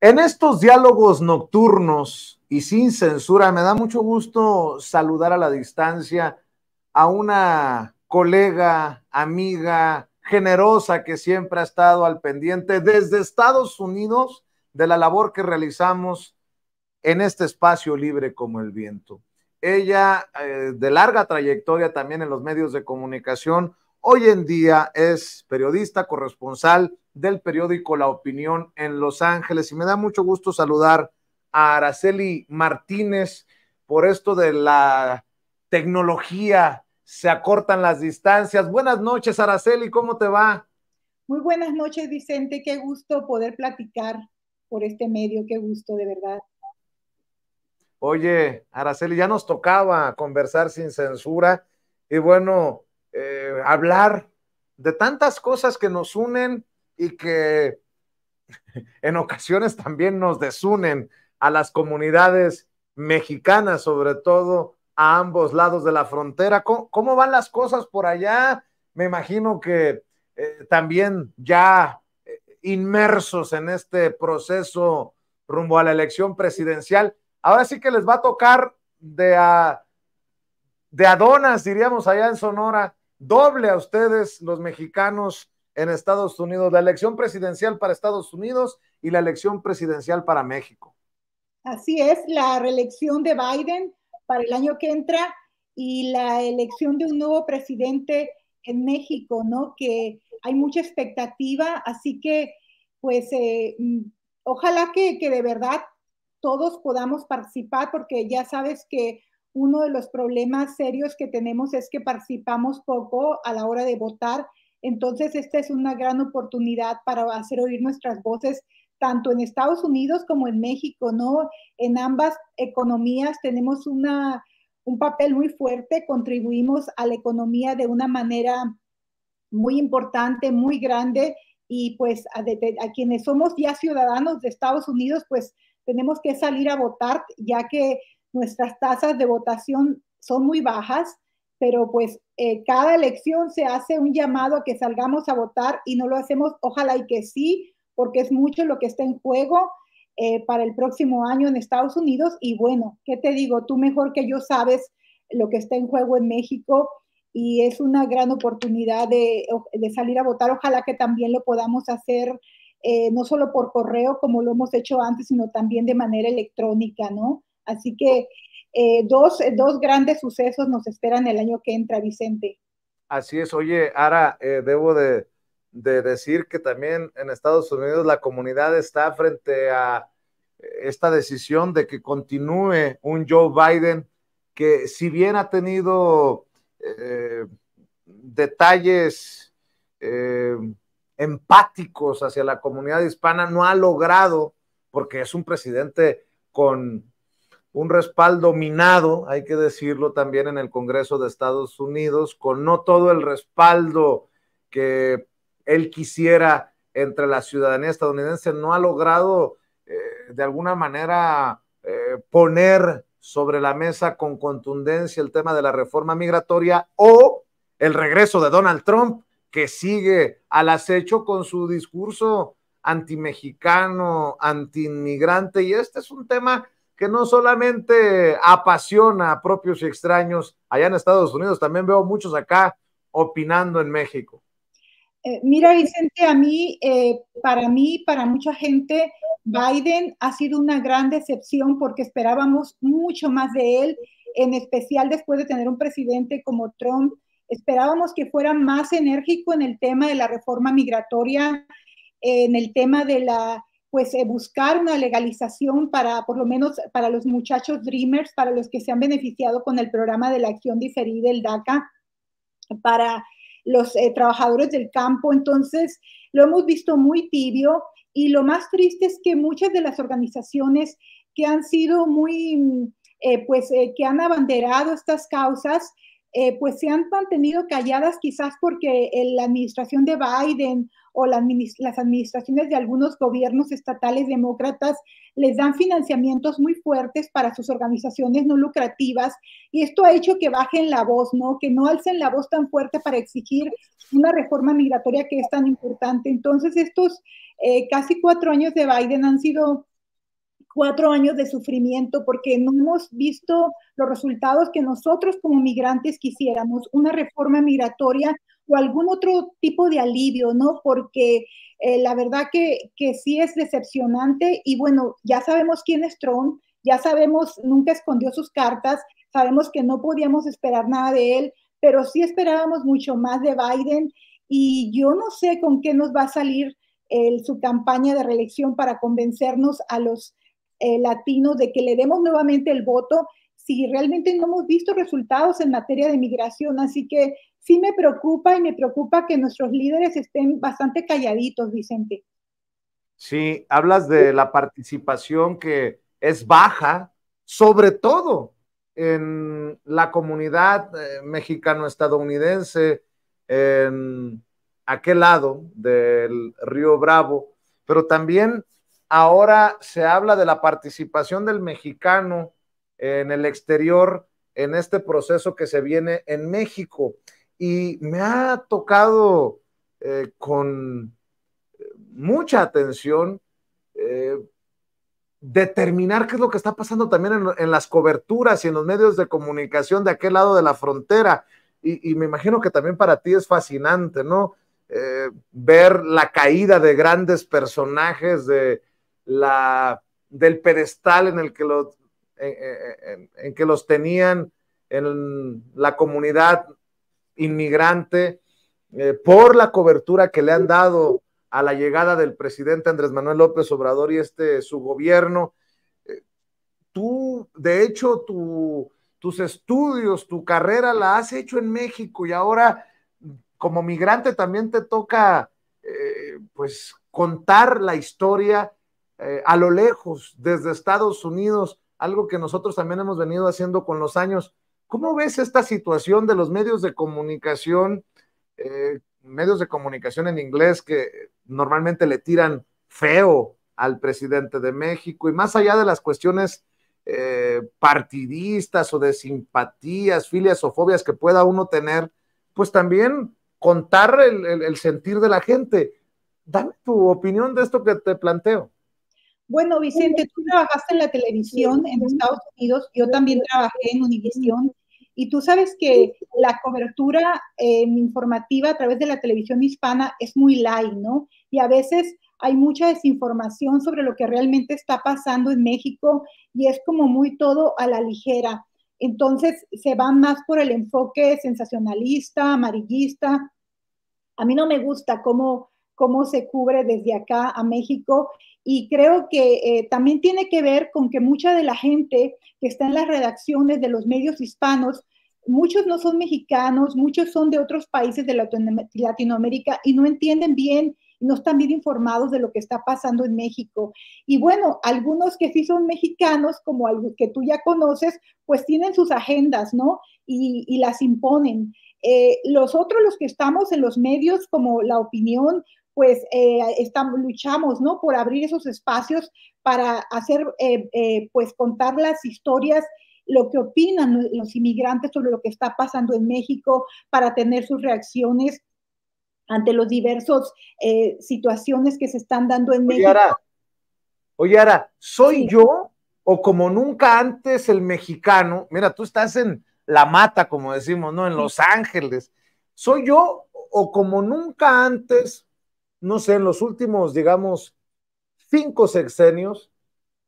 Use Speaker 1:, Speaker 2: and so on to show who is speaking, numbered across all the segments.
Speaker 1: En estos diálogos nocturnos y sin censura, me da mucho gusto saludar a la distancia a una colega, amiga, generosa que siempre ha estado al pendiente desde Estados Unidos de la labor que realizamos en este espacio libre como el viento. Ella, de larga trayectoria también en los medios de comunicación, hoy en día es periodista corresponsal del periódico La Opinión en Los Ángeles y me da mucho gusto saludar a Araceli Martínez por esto de la tecnología, se acortan las distancias. Buenas noches, Araceli, ¿cómo te va?
Speaker 2: Muy buenas noches, Vicente. Qué gusto poder platicar por este medio. Qué gusto, de verdad.
Speaker 1: Oye, Araceli, ya nos tocaba conversar sin censura y bueno, hablar de tantas cosas que nos unen y que en ocasiones también nos desunen a las comunidades mexicanas, sobre todo a ambos lados de la frontera. ¿Cómo van las cosas por allá? Me imagino que también ya inmersos en este proceso rumbo a la elección presidencial. Ahora sí que les va a tocar de adonas, diríamos allá en Sonora, doble a ustedes, los mexicanos en Estados Unidos, la elección presidencial para Estados Unidos y la elección presidencial para México.
Speaker 2: Así es, la reelección de Biden para el año que entra y la elección de un nuevo presidente en México, ¿no? Que hay mucha expectativa, así que, pues, ojalá que de verdad todos podamos participar, porque ya sabes que uno de los problemas serios que tenemos es que participamos poco a la hora de votar. Entonces, esta es una gran oportunidad para hacer oír nuestras voces, tanto en Estados Unidos como en México, ¿no? En ambas economías tenemos un papel muy fuerte, contribuimos a la economía de una manera muy importante, muy grande, y pues a quienes somos ya ciudadanos de Estados Unidos, pues tenemos que salir a votar, ya que nuestras tasas de votación son muy bajas, pero pues cada elección se hace un llamado a que salgamos a votar y no lo hacemos, ojalá y que sí, porque es mucho lo que está en juego para el próximo año en Estados Unidos. Y bueno, ¿qué te digo? Tú mejor que yo sabes lo que está en juego en México y es una gran oportunidad de salir a votar. Ojalá que también lo podamos hacer no solo por correo como lo hemos hecho antes, sino también de manera electrónica, ¿no? Así que dos grandes sucesos nos esperan el año que entra, Vicente.
Speaker 1: Así es, oye, Ara, debo de decir que también en Estados Unidos la comunidad está frente a esta decisión de que continúe un Joe Biden que si bien ha tenido detalles eh, empáticos hacia la comunidad hispana, no ha logrado, porque es un presidente con un respaldo minado, hay que decirlo también en el Congreso de Estados Unidos, con no todo el respaldo que él quisiera entre la ciudadanía estadounidense, no ha logrado de alguna manera poner sobre la mesa con contundencia el tema de la reforma migratoria o el regreso de Donald Trump, que sigue al acecho con su discurso antimexicano, antiinmigrante, y este es un tema que no solamente apasiona a propios y extraños allá en Estados Unidos, también veo muchos acá opinando en México.
Speaker 2: Mira, Vicente, para mí, para mucha gente, Biden ha sido una gran decepción porque esperábamos mucho más de él, en especial después de tener un presidente como Trump. Esperábamos que fuera más enérgico en el tema de la reforma migratoria, en el tema de buscar una legalización para, por lo menos, para los muchachos Dreamers, para los que se han beneficiado con el programa de la acción diferida, el DACA, para los trabajadores del campo. Entonces, lo hemos visto muy tibio y lo más triste es que muchas de las organizaciones que han sido que han abanderado estas causas, pues se han mantenido calladas quizás porque la administración de Biden o las administraciones de algunos gobiernos estatales demócratas les dan financiamientos muy fuertes para sus organizaciones no lucrativas, y esto ha hecho que bajen la voz, ¿no? Que no alcen la voz tan fuerte para exigir una reforma migratoria que es tan importante. Entonces, estos casi 4 años de Biden han sido 4 años de sufrimiento porque no hemos visto los resultados que nosotros como migrantes quisiéramos, una reforma migratoria o algún otro tipo de alivio, ¿no? Porque la verdad que sí es decepcionante y bueno, ya sabemos quién es Trump, ya sabemos, nunca escondió sus cartas, sabemos que no podíamos esperar nada de él, pero sí esperábamos mucho más de Biden y yo no sé con qué nos va a salir su campaña de reelección para convencernos a los latinos de que le demos nuevamente el voto si realmente no hemos visto resultados en materia de migración. Así que sí me preocupa y me preocupa que nuestros líderes estén bastante calladitos, Vicente.
Speaker 1: Sí, hablas de la participación que es baja, sobre todo en la comunidad mexicano-estadounidense, en aquel lado del Río Bravo, pero también ahora se habla de la participación del mexicano en el exterior en este proceso que se viene en México. Y me ha tocado con mucha atención eh, determinar qué es lo que está pasando también en las coberturas y en los medios de comunicación de aquel lado de la frontera. Y me imagino que también para ti es fascinante, ¿no? Ver la caída de grandes personajes del pedestal en el que en que los tenían en la comunidad inmigrante, por la cobertura que le han dado a la llegada del presidente Andrés Manuel López Obrador y su gobierno. Tú, de hecho, tus estudios, tu carrera la has hecho en México y ahora como migrante también te toca pues contar la historia a lo lejos, desde Estados Unidos, algo que nosotros también hemos venido haciendo con los años. ¿Cómo ves esta situación de los medios de comunicación en inglés que normalmente le tiran feo al presidente de México y más allá de las cuestiones partidistas o de simpatías, filias o fobias que pueda uno tener, pues también contar el sentir de la gente? Dame tu opinión de esto que te planteo.
Speaker 2: Bueno, Vicente, tú trabajaste en la televisión en Estados Unidos, yo también trabajé en Univisión, y tú sabes que la cobertura informativa a través de la televisión hispana es muy light, ¿no? Y a veces hay mucha desinformación sobre lo que realmente está pasando en México y es como muy todo a la ligera. Entonces se van más por el enfoque sensacionalista, amarillista. A mí no me gusta cómo se cubre desde acá a México y creo que también tiene que ver con que mucha de la gente que está en las redacciones de los medios hispanos, muchos no son mexicanos, muchos son de otros países de Latinoamérica y no entienden bien, no están bien informados de lo que está pasando en México. Y bueno, algunos que sí son mexicanos, como algo que tú ya conoces, pues tienen sus agendas, ¿no? Y las imponen. Los otros, los que estamos en los medios como La Opinión, pues luchamos, ¿no? Por abrir esos espacios para hacer, pues contar las historias, lo que opinan los inmigrantes sobre lo que está pasando en México, para tener sus reacciones ante los diversos situaciones que se están dando en México.
Speaker 1: Oye, Ara, ¿soy sí. yo o como nunca antes el mexicano? Mira, tú estás en La Mata, como decimos, ¿no? En Los Ángeles. ¿Soy yo o como nunca antes, no sé, en los últimos, digamos, 5 sexenios,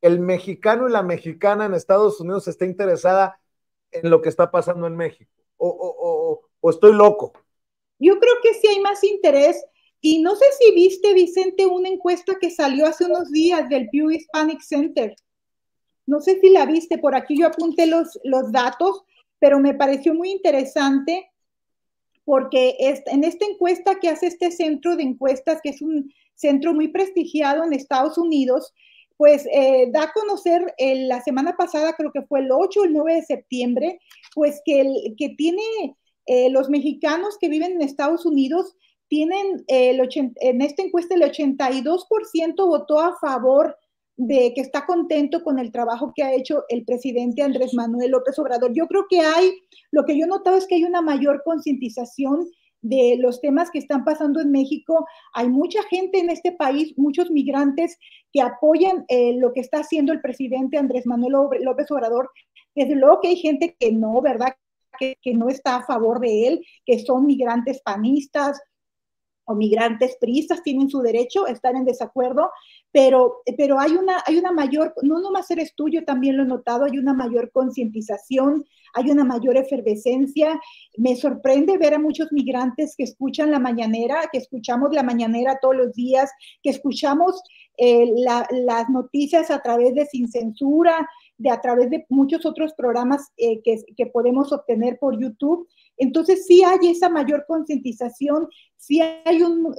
Speaker 1: el mexicano y la mexicana en Estados Unidos está interesada en lo que está pasando en México? ¿O estoy loco?
Speaker 2: Yo creo que sí hay más interés. Y no sé si viste, Vicente, una encuesta que salió hace unos días del Pew Hispanic Center. No sé si la viste, por aquí yo apunté los datos, pero me pareció muy interesante porque en esta encuesta que hace este centro de encuestas, que es un centro muy prestigiado en Estados Unidos, pues da a conocer la semana pasada, creo que fue el 8 o el 9 de septiembre, pues que tiene los mexicanos que viven en Estados Unidos en esta encuesta el 82% votó a favor de que está contento con el trabajo que ha hecho el presidente Andrés Manuel López Obrador. Yo creo que lo que yo he notado es que hay una mayor concientización de los temas que están pasando en México. Hay mucha gente en este país, muchos migrantes que apoyan lo que está haciendo el presidente Andrés Manuel López Obrador. Desde luego que hay gente que no, ¿verdad? Que no está a favor de él, que son migrantes panistas o migrantes priistas, tienen su derecho a estar en desacuerdo, pero hay una mayor, no nomás eres tú, yo también lo he notado, hay una mayor concientización, hay una mayor efervescencia. Me sorprende ver a muchos migrantes que escuchan la mañanera, que escuchamos la mañanera todos los días, que escuchamos las noticias a través de Sin Censura, a través de muchos otros programas que podemos obtener por YouTube. Entonces sí hay esa mayor concientización, sí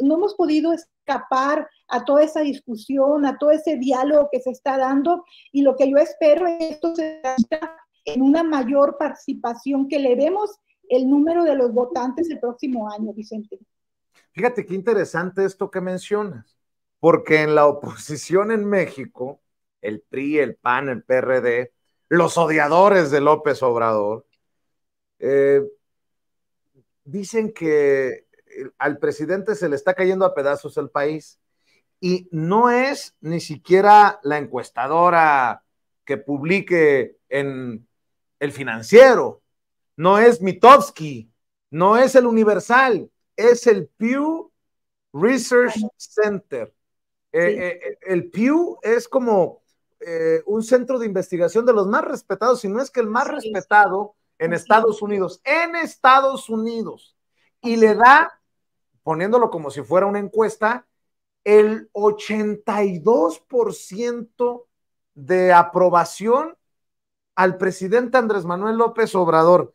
Speaker 2: no hemos podido escapar a toda esa discusión, a todo ese diálogo que se está dando, y lo que yo espero es que esto se trata en una mayor participación, que le demos el número de los votantes el próximo año, Vicente.
Speaker 1: Fíjate qué interesante esto que mencionas, porque en la oposición en México, el PRI, el PAN, el PRD, los odiadores de López Obrador, dicen que al presidente se le está cayendo a pedazos el país, y no es ni siquiera la encuestadora que publique en El Financiero, no es Mitofsky, no es el Universal, es el Pew Research Center. El Pew es como un centro de investigación de los más respetados, si no es que el más respetado en Estados Unidos, y le da, poniéndolo como si fuera una encuesta, el 82% de aprobación al presidente Andrés Manuel López Obrador.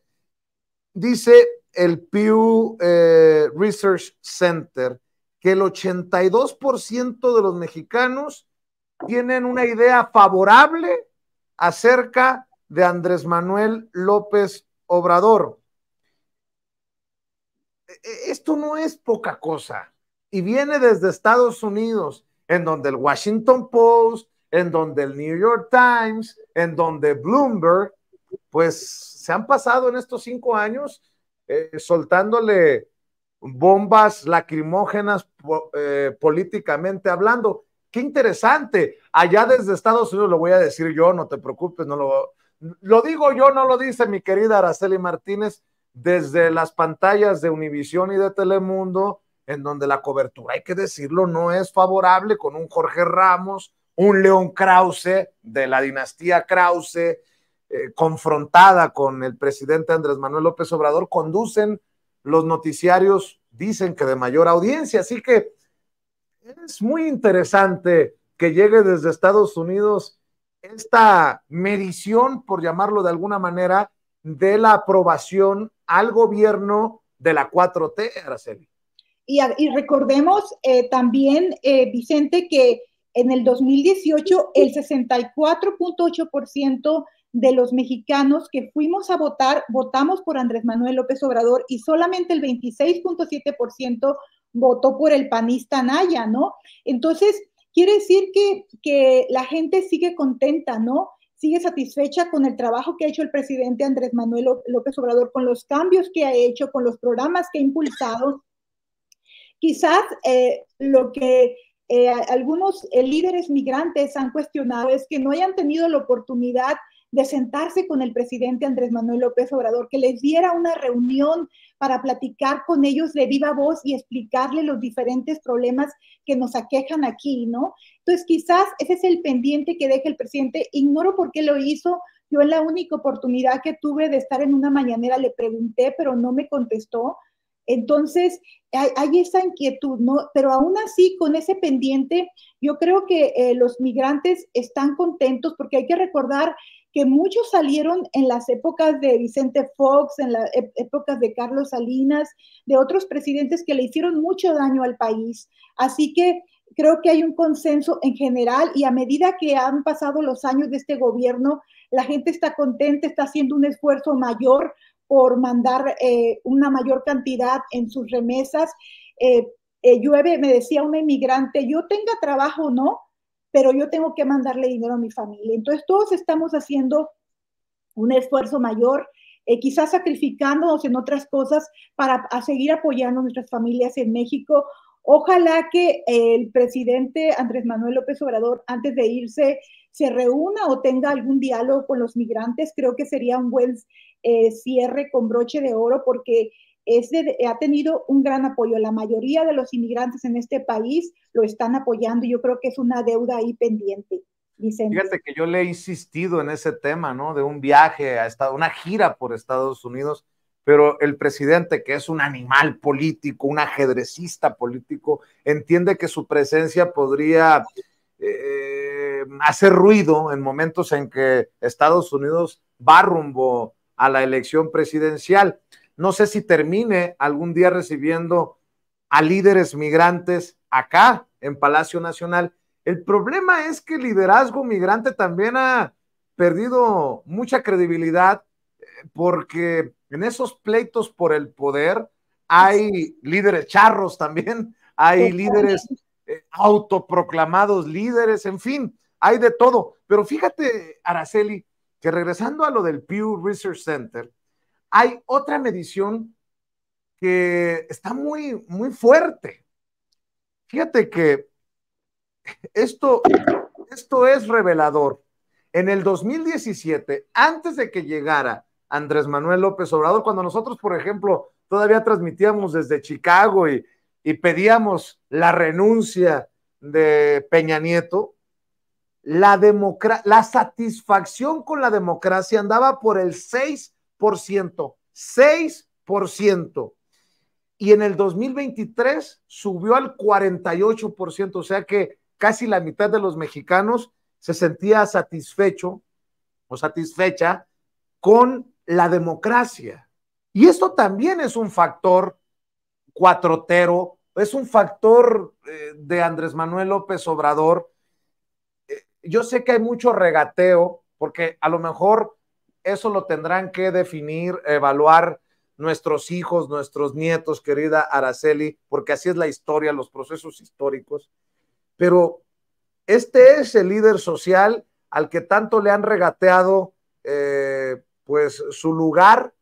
Speaker 1: Dice el Pew Research Center que el 82% de los mexicanos tienen una idea favorable acerca de Andrés Manuel López Obrador. Esto no es poca cosa, y viene desde Estados Unidos, en donde el Washington Post, en donde el New York Times, en donde Bloomberg, pues se han pasado en estos 5 años soltándole bombas lacrimógenas políticamente hablando. Qué interesante. Allá desde Estados Unidos, lo voy a decir yo, no te preocupes, no lo digo yo, no lo dice mi querida Araceli Martínez, desde las pantallas de Univisión y de Telemundo, en donde la cobertura, hay que decirlo, no es favorable, con un Jorge Ramos, un León Krause de la dinastía Krause, confrontada con el presidente Andrés Manuel López Obrador, conducen los noticiarios, dicen que de mayor audiencia. Así que es muy interesante que llegue desde Estados Unidos esta medición, por llamarlo de alguna manera, de la aprobación al gobierno de la 4T, Araceli.
Speaker 2: Y recordemos también, Vicente, que en el 2018 el 64.8% de los mexicanos que fuimos a votar, votamos por Andrés Manuel López Obrador, y solamente el 26.7% votó por el panista Anaya, ¿no? Entonces, quiere decir que la gente sigue contenta, ¿no? Sigue satisfecha con el trabajo que ha hecho el presidente Andrés Manuel López Obrador, con los cambios que ha hecho, con los programas que ha impulsado. Quizás lo que algunos líderes migrantes han cuestionado es que no hayan tenido la oportunidad de sentarse con el presidente Andrés Manuel López Obrador, que les diera una reunión para platicar con ellos de viva voz y explicarle los diferentes problemas que nos aquejan aquí, ¿no? Entonces, quizás ese es el pendiente que deja el presidente. Ignoro por qué lo hizo. Yo, en la única oportunidad que tuve de estar en una mañanera, le pregunté, pero no me contestó. Entonces, hay esa inquietud, ¿no? Pero aún así, con ese pendiente, yo creo que los migrantes están contentos, porque hay que recordar que muchos salieron en las épocas de Vicente Fox, en las épocas de Carlos Salinas, de otros presidentes que le hicieron mucho daño al país. Así que creo que hay un consenso en general, y a medida que han pasado los años de este gobierno, la gente está contenta, está haciendo un esfuerzo mayor por mandar una mayor cantidad en sus remesas. llueve, me decía una inmigrante, yo tenga trabajo o no, pero yo tengo que mandarle dinero a mi familia. Entonces todos estamos haciendo un esfuerzo mayor, quizás sacrificándonos en otras cosas para seguir apoyando a nuestras familias en México. Ojalá que el presidente Andrés Manuel López Obrador, antes de irse, se reúna o tenga algún diálogo con los migrantes. Creo que sería un buen cierre con broche de oro, porque ha tenido un gran apoyo. La mayoría de los inmigrantes en este país lo están apoyando y yo creo que es una deuda ahí pendiente. Vicente.
Speaker 1: Fíjate que yo le he insistido en ese tema, ¿no? De un viaje a una gira por Estados Unidos, pero el presidente, que es un animal político, un ajedrecista político, entiende que su presencia podría hacer ruido en momentos en que Estados Unidos va rumbo a la elección presidencial. No sé si termine algún día recibiendo a líderes migrantes acá en Palacio Nacional. El problema es que el liderazgo migrante también ha perdido mucha credibilidad, porque en esos pleitos por el poder hay líderes charros también, hay líderes autoproclamados líderes, en fin, hay de todo. Pero fíjate, Araceli, que regresando a lo del Pew Research Center, hay otra medición que está muy, muy fuerte. Fíjate que esto es revelador. En el 2017, antes de que llegara Andrés Manuel López Obrador, cuando nosotros, por ejemplo, todavía transmitíamos desde Chicago y pedíamos la renuncia de Peña Nieto, la satisfacción con la democracia andaba por el 6%, 6%. Y en el 2023 subió al 48%, o sea que casi la mitad de los mexicanos se sentía satisfecho o satisfecha con la democracia. Y esto también es un factor cuatrotero, es un factor de Andrés Manuel López Obrador. Yo sé que hay mucho regateo, porque a lo mejor eso lo tendrán que definir, evaluar nuestros hijos, nuestros nietos, querida Araceli, porque así es la historia, los procesos históricos. Pero este es el líder social al que tanto le han regateado pues su lugar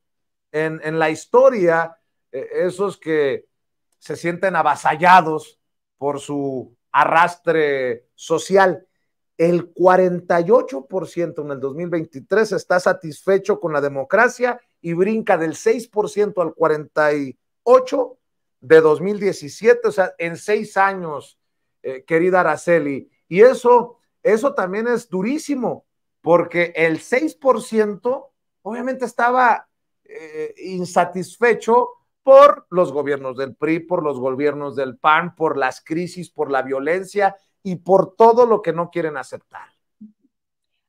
Speaker 1: en la historia, esos que se sienten avasallados por su arrastre social. El 48% en el 2023 está satisfecho con la democracia y brinca del 6% al 48% de 2017, o sea, en 6 años, querida Araceli. Y eso también es durísimo, porque el 6% obviamente estaba insatisfecho por los gobiernos del PRI, por los gobiernos del PAN, por las crisis, por la violencia y por todo lo que no quieren aceptar.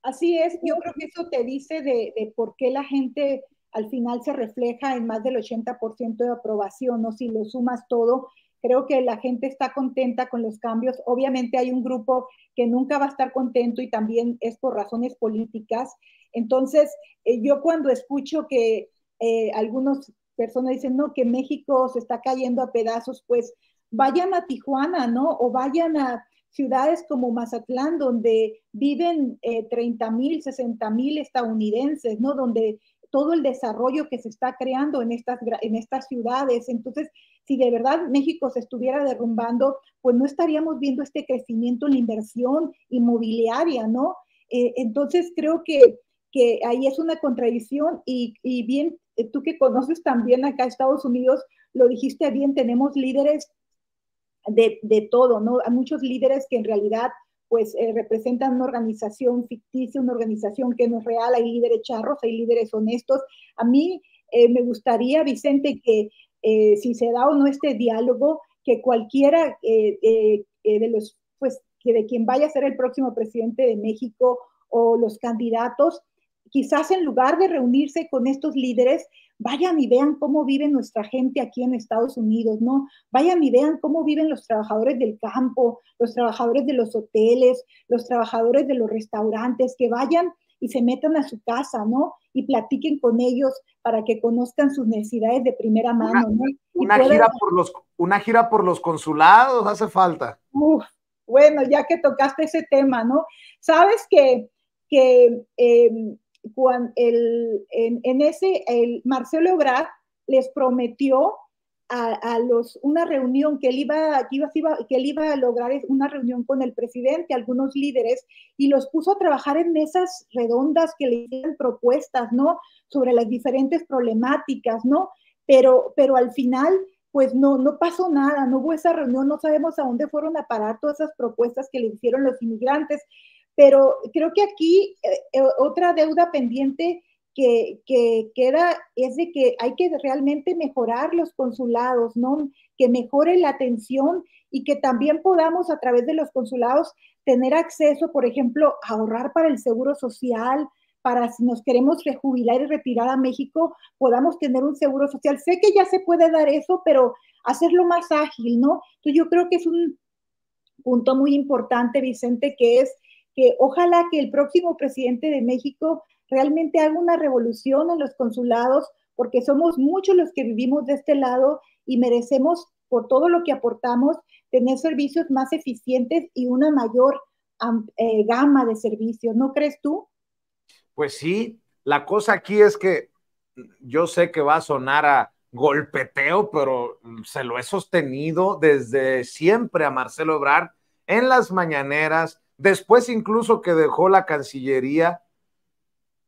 Speaker 2: Así es, yo creo que eso te dice de por qué la gente al final se refleja en más del 80% de aprobación, ¿no? Si lo sumas todo, creo que la gente está contenta con los cambios. Obviamente hay un grupo que nunca va a estar contento y también es por razones políticas. Entonces, yo cuando escucho que algunas personas dicen, no, que México se está cayendo a pedazos, pues vayan a Tijuana, ¿no? O vayan a ciudades como Mazatlán, donde viven 30,000, 60,000 estadounidenses, ¿no? Donde todo el desarrollo que se está creando en estas ciudades. Entonces, si de verdad México se estuviera derrumbando, pues no estaríamos viendo este crecimiento en la inversión inmobiliaria, ¿no? Entonces, creo que ahí es una contradicción y bien, tú que conoces también acá Estados Unidos, lo dijiste bien, tenemos líderes de todo, ¿no? Hay muchos líderes que en realidad pues representan una organización ficticia, una organización que no es real, hay líderes charros, hay líderes honestos. A mí me gustaría, Vicente, que si se da o no este diálogo, que cualquiera de los, pues, que de quien vaya a ser el próximo presidente de México o los candidatos, quizás en lugar de reunirse con estos líderes, vayan y vean cómo vive nuestra gente aquí en Estados Unidos, ¿no? Vayan y vean cómo viven los trabajadores del campo, los trabajadores de los hoteles, los trabajadores de los restaurantes, que vayan y se metan a su casa, ¿no? Y platiquen con ellos para que conozcan sus necesidades de primera mano, ¿no?
Speaker 1: Una gira por los consulados hace falta.
Speaker 2: Uf, bueno, ya que tocaste ese tema, ¿no? Sabes que el Marcelo Ebrard les prometió a los una reunión que él iba a lograr una reunión con el presidente, algunos líderes, y los puso a trabajar en mesas redondas que le hicieran propuestas, ¿no? Sobre las diferentes problemáticas, ¿no? Pero al final pues no pasó nada, no hubo esa reunión, no sabemos a dónde fueron a parar todas esas propuestas que le hicieron los inmigrantes, pero creo que aquí otra deuda pendiente que queda es de que hay que realmente mejorar los consulados, ¿no? Que mejore la atención y que también podamos a través de los consulados tener acceso, por ejemplo, a ahorrar para el seguro social, para si nos queremos rejubilar y retirar a México, podamos tener un seguro social. Sé que ya se puede dar eso, pero hacerlo más ágil, ¿no? Entonces yo creo que es un punto muy importante, Vicente, que es que ojalá que el próximo presidente de México realmente haga una revolución en los consulados, porque somos muchos los que vivimos de este lado y merecemos, por todo lo que aportamos, tener servicios más eficientes y una mayor gama de servicios, ¿no crees tú?
Speaker 1: Pues sí, la cosa aquí es que yo sé que va a sonar a golpeteo, pero se lo he sostenido desde siempre a Marcelo Ebrard en las mañaneras, después incluso que dejó la Cancillería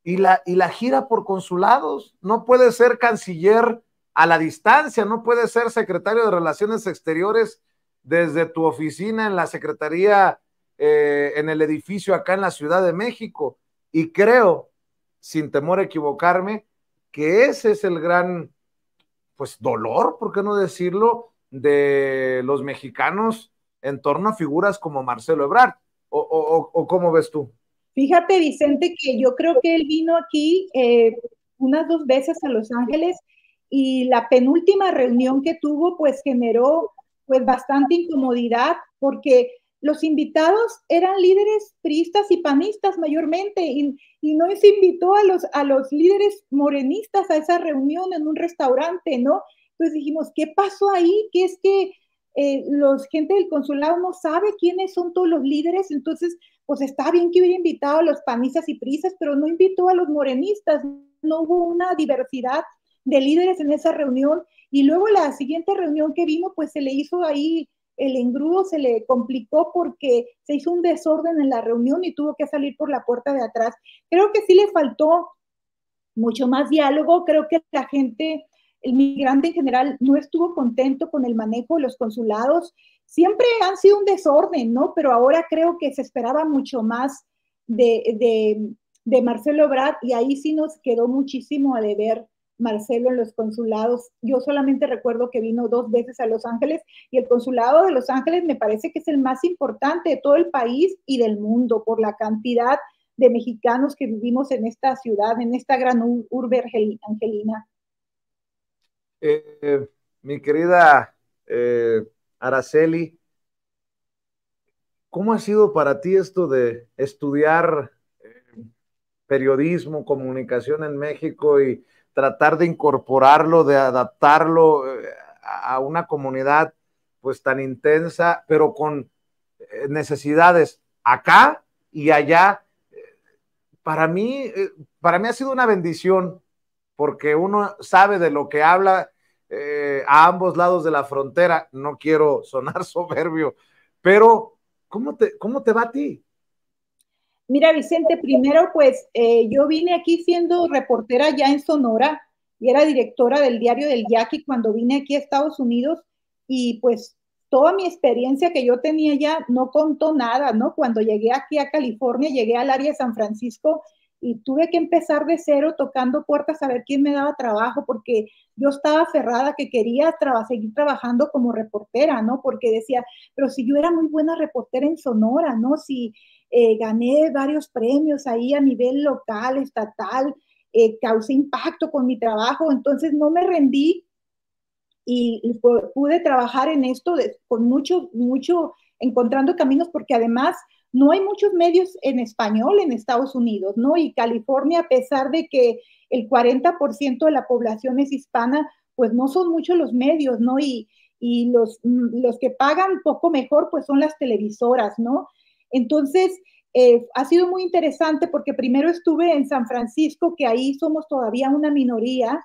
Speaker 1: y la gira por consulados. No puede ser canciller a la distancia, no puede ser secretario de Relaciones Exteriores desde tu oficina en la Secretaría, en el edificio acá en la Ciudad de México. Y creo, sin temor a equivocarme, que ese es el gran, pues, dolor, ¿por qué no decirlo?, de los mexicanos en torno a figuras como Marcelo Ebrard. ¿O cómo ves tú?
Speaker 2: Fíjate, Vicente, que yo creo que él vino aquí unas 2 veces a Los Ángeles y la penúltima reunión que tuvo pues generó pues bastante incomodidad porque los invitados eran líderes priistas y panistas mayormente y no se invitó a los líderes morenistas a esa reunión en un restaurante, ¿no? Entonces dijimos, ¿qué pasó ahí? ¿Qué es que los gente del consulado no sabe quiénes son todos los líderes? Entonces pues está bien que hubiera invitado a los panistas y priistas, pero no invitó a los morenistas, no hubo una diversidad de líderes en esa reunión, y luego la siguiente reunión que vino, pues se le hizo ahí el engrudo, se le complicó porque se hizo un desorden en la reunión y tuvo que salir por la puerta de atrás. Creo que sí le faltó mucho más diálogo, creo que la gente, el migrante en general, no estuvo contento con el manejo de los consulados. Siempre han sido un desorden, ¿no? Pero ahora creo que se esperaba mucho más de Marcelo Ebrard y ahí sí nos quedó muchísimo a deber Marcelo en los consulados. Yo solamente recuerdo que vino 2 veces a Los Ángeles y el consulado de Los Ángeles me parece que es el más importante de todo el país y del mundo por la cantidad de mexicanos que vivimos en esta ciudad, en esta gran urbe angelina.
Speaker 1: Mi querida Araceli, ¿cómo ha sido para ti esto de estudiar periodismo, comunicación en México y tratar de incorporarlo, de adaptarlo a una comunidad pues tan intensa, pero con necesidades acá y allá? Para mí, para mí ha sido una bendición porque uno sabe de lo que habla a ambos lados de la frontera. No quiero sonar soberbio, pero cómo te va a ti?
Speaker 2: Mira, Vicente, primero pues yo vine aquí siendo reportera ya en Sonora y era directora del diario del Yaqui cuando vine aquí a Estados Unidos y pues toda mi experiencia que yo tenía ya no contó nada, ¿no? Cuando llegué aquí a California, llegué al área de San Francisco y tuve que empezar de cero tocando puertas a ver quién me daba trabajo porque yo estaba aferrada que quería seguir trabajando como reportera, ¿no? Porque decía, pero si yo era muy buena reportera en Sonora, ¿no? Si gané varios premios ahí a nivel local, estatal, causé impacto con mi trabajo, entonces no me rendí y pude trabajar en esto con mucho, encontrando caminos, porque además no hay muchos medios en español en Estados Unidos, ¿no? Y California, a pesar de que el 40% de la población es hispana, pues no son muchos los medios, ¿no? Y los que pagan poco mejor, pues son las televisoras, ¿no? Entonces, ha sido muy interesante porque primero estuve en San Francisco, que ahí somos todavía una minoría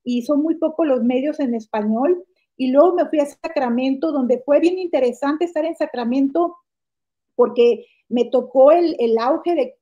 Speaker 2: y son muy pocos los medios en español. Y luego me fui a Sacramento, donde fue bien interesante estar en Sacramento porque me tocó el auge de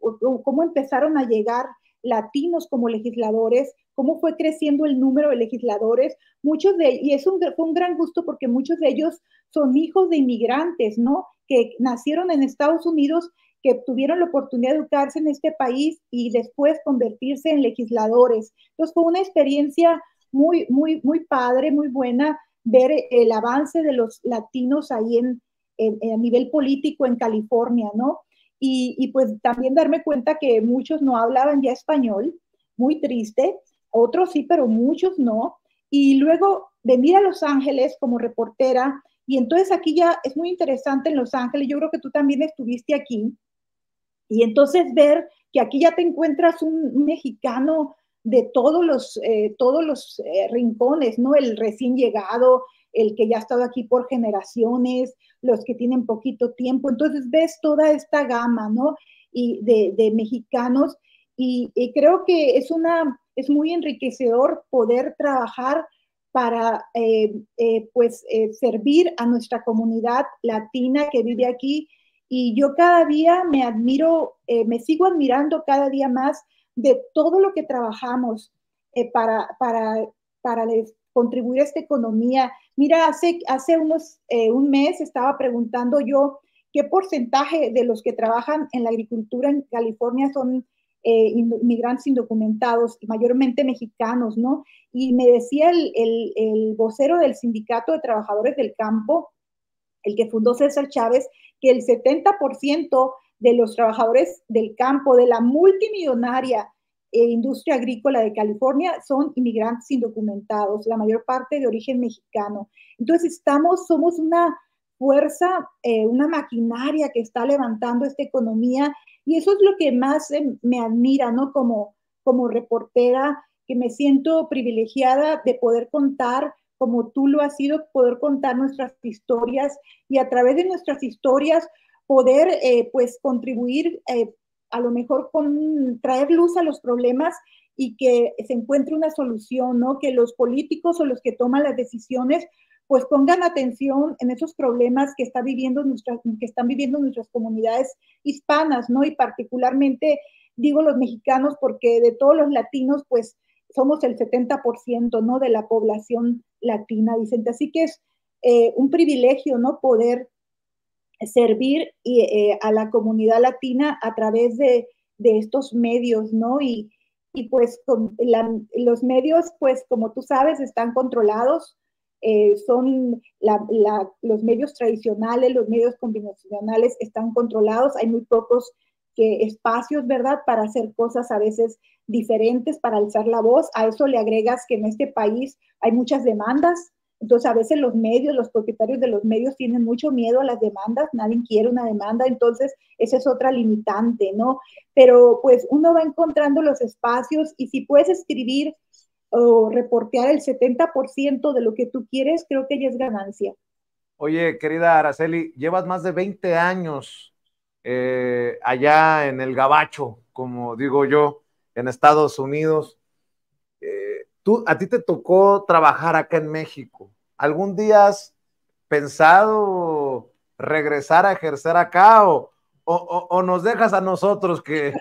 Speaker 2: cómo empezaron a llegar latinos como legisladores, cómo fue creciendo el número de legisladores, y fue un gran gusto porque muchos de ellos son hijos de inmigrantes, ¿no? Que nacieron en Estados Unidos, que tuvieron la oportunidad de educarse en este país y después convertirse en legisladores. Entonces fue una experiencia muy, muy, muy padre, muy buena ver el avance de los latinos ahí a nivel político en California, ¿no? Y pues también darme cuenta que muchos no hablaban ya español, muy triste, otros sí, pero muchos no. Y luego venir a Los Ángeles como reportera, y entonces aquí ya es muy interesante en Los Ángeles, yo creo que tú también estuviste aquí, y entonces ver que aquí ya te encuentras un mexicano de todos los rincones, ¿no? El recién llegado, el que ya ha estado aquí por generaciones, los que tienen poquito tiempo. Entonces ves toda esta gama, ¿no? Y de mexicanos y creo que es muy enriquecedor poder trabajar para servir a nuestra comunidad latina que vive aquí. Y yo cada día me sigo admirando cada día más de todo lo que trabajamos para contribuir a esta economía. Mira, hace un mes estaba preguntando yo qué porcentaje de los que trabajan en la agricultura en California son inmigrantes indocumentados, mayormente mexicanos, ¿no? Y me decía el vocero del Sindicato de Trabajadores del Campo, el que fundó César Chávez, que el 70% de los trabajadores del campo, de la multimillonaria industria agrícola de California, son inmigrantes indocumentados, la mayor parte de origen mexicano. Entonces somos una fuerza, una maquinaria que está levantando esta economía y eso es lo que más me admira, ¿no? Como reportera, que me siento privilegiada de poder contar, como tú lo has sido, poder contar nuestras historias y a través de nuestras historias poder pues contribuir a lo mejor con traer luz a los problemas y que se encuentre una solución, ¿no? Que los políticos o los que toman las decisiones pues pongan atención en esos problemas que están viviendo nuestras comunidades hispanas, ¿no? Y particularmente digo los mexicanos porque de todos los latinos pues somos el 70%, ¿no? De la población latina, Vicente. Así que es un privilegio, ¿no? Poder servir a la comunidad latina a través de estos medios, ¿no? Y pues los medios, pues como tú sabes, están controlados, son los medios tradicionales, los medios convencionales están controlados, hay muy pocos espacios, ¿verdad?, para hacer cosas a veces diferentes, para alzar la voz. A eso le agregas que en este país hay muchas demandas, entonces a veces los propietarios de los medios tienen mucho miedo a las demandas, nadie quiere una demanda, entonces esa es otra limitante, ¿no? Pero pues uno va encontrando los espacios y si puedes escribir o reportear el 70% de lo que tú quieres, creo que ya es ganancia.
Speaker 1: Oye, querida Araceli, llevas más de 20 años allá en el Gabacho, como digo yo, en Estados Unidos. A ti te tocó trabajar acá en México. ¿Algún día has pensado regresar a ejercer acá o nos dejas a nosotros que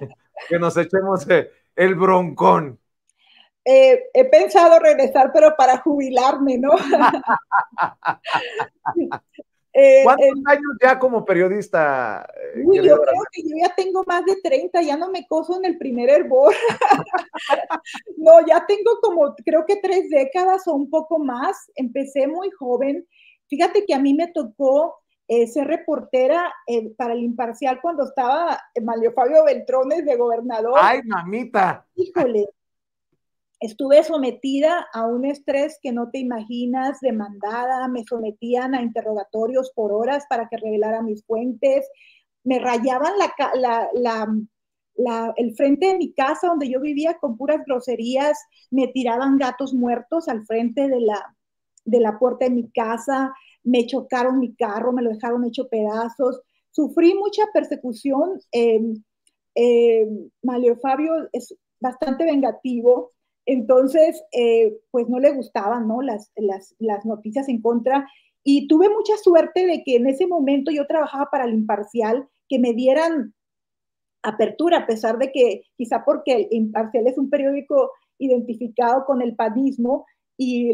Speaker 1: nos echemos el broncón?
Speaker 2: He pensado regresar, pero para jubilarme, ¿no?
Speaker 1: ¿Cuántos años ya como periodista?
Speaker 2: Uy, yo creo que yo ya tengo más de 30, ya no me coso en el primer hervor. No, ya tengo como, creo que 3 décadas o un poco más. Empecé muy joven. Fíjate que a mí me tocó ser reportera para el Imparcial cuando estaba Mario Fabio Beltrones de gobernador.
Speaker 1: ¡Ay, mamita!
Speaker 2: Híjole, estuve sometida a un estrés que no te imaginas, demandada, me sometían a interrogatorios por horas para que revelara mis fuentes, me rayaban el frente de mi casa donde yo vivía con puras groserías, me tiraban gatos muertos al frente de la puerta de mi casa, me chocaron mi carro, me lo dejaron hecho pedazos, sufrí mucha persecución. Mario Fabio es bastante vengativo, entonces pues no le gustaban, ¿no? las noticias en contra, y tuve mucha suerte de que en ese momento yo trabajaba para el Imparcial, que me dieran apertura, a pesar de que quizá porque el Imparcial es un periódico identificado con el panismo y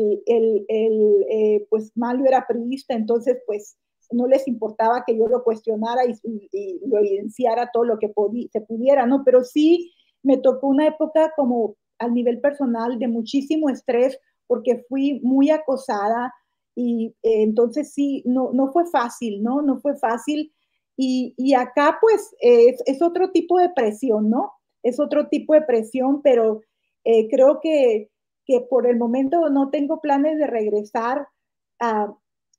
Speaker 2: pues Mario era priista, entonces pues no les importaba que yo lo cuestionara y lo evidenciara todo lo que se pudiera, ¿no? Pero sí me tocó una época como al nivel personal de muchísimo estrés porque fui muy acosada y entonces sí, no fue fácil, ¿no? No fue fácil. Y acá pues es otro tipo de presión, ¿no? Es otro tipo de presión, pero creo que por el momento no tengo planes de regresar a,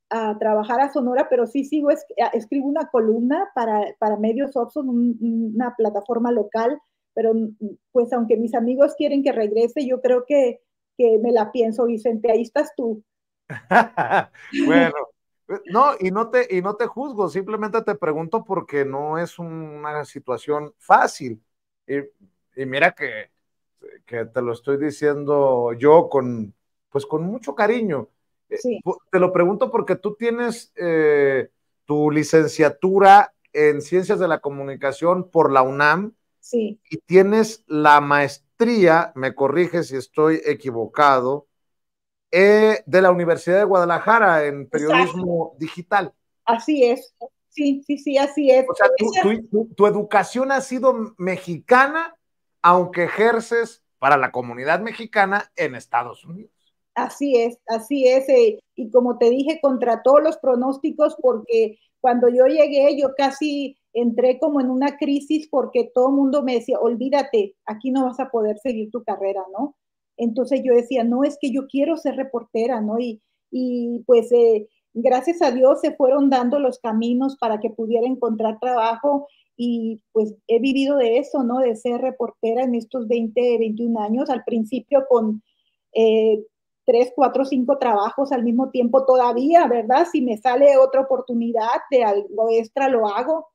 Speaker 2: a trabajar a Sonora, pero sí sigo, escribo una columna para Medios Oxxo, una plataforma local, pero pues aunque mis amigos quieren que regrese, yo creo que me la pienso, Vicente, ahí estás tú.
Speaker 1: Bueno, no, y no te juzgo, simplemente te pregunto porque no es una situación fácil. Y, y mira que te lo estoy diciendo yo pues con mucho cariño.
Speaker 2: Sí,
Speaker 1: Te lo pregunto porque tú tienes tu licenciatura en Ciencias de la Comunicación por la UNAM
Speaker 2: sí.
Speaker 1: y tienes la maestría, me corrige si estoy equivocado, de la Universidad de Guadalajara en
Speaker 2: Exacto.
Speaker 1: periodismo digital.
Speaker 2: Así es. Sí, sí, sí, así es.
Speaker 1: O sea, tu educación ha sido mexicana, aunque ejerces para la comunidad mexicana en Estados Unidos.
Speaker 2: Así es. Y como te dije, contra todos los pronósticos, porque cuando yo llegué, yo casi entré como en una crisis porque todo el mundo me decía, olvídate, aquí no vas a poder seguir tu carrera, ¿no? Entonces yo decía, no, es que yo quiero ser reportera, ¿no? Y pues gracias a Dios se fueron dando los caminos para que pudiera encontrar trabajo y pues he vivido de eso, ¿no? De ser reportera en estos 20, 21 años, al principio con eh, 3, 4, 5 trabajos al mismo tiempo todavía, ¿verdad? Si me sale otra oportunidad de algo extra, lo hago,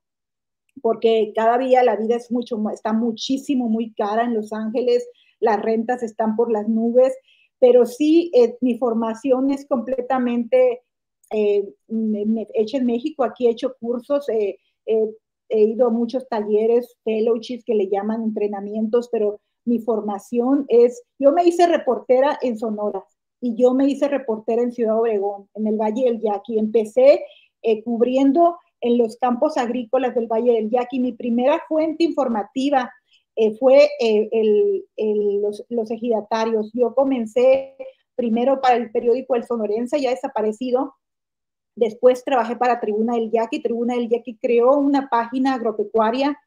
Speaker 2: porque cada día la vida está muchísimo, muy cara en Los Ángeles, las rentas están por las nubes, pero sí, mi formación es completamente hecha en México, aquí he hecho cursos, he ido a muchos talleres, fellowships que le llaman entrenamientos, pero mi formación yo me hice reportera en Sonora y yo me hice reportera en Ciudad Obregón, en el Valle del Yaqui. Empecé cubriendo en los campos agrícolas del Valle del Yaqui. Mi primera fuente informativa fue los ejidatarios. Yo comencé primero para el periódico El Sonorense, ya desaparecido. Después trabajé para Tribuna del Yaqui. Tribuna del Yaqui creó una página agropecuaria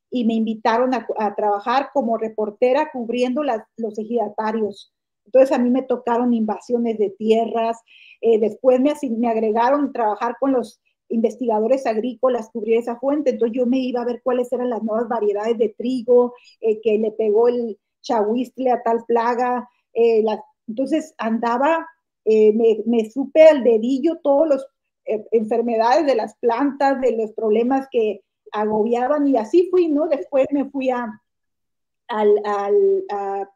Speaker 2: y me invitaron a trabajar como reportera cubriendo los ejidatarios. Entonces a mí me tocaron invasiones de tierras. Después me agregaron a trabajar con los investigadores agrícolas, cubrir esa fuente. Entonces yo me iba a ver cuáles eran las nuevas variedades de trigo, que le pegó el chahuistle a tal plaga. Entonces andaba, me supe al dedillo todos los enfermedades de las plantas, de los problemas que agobiaban y así fui, ¿no? Después me fui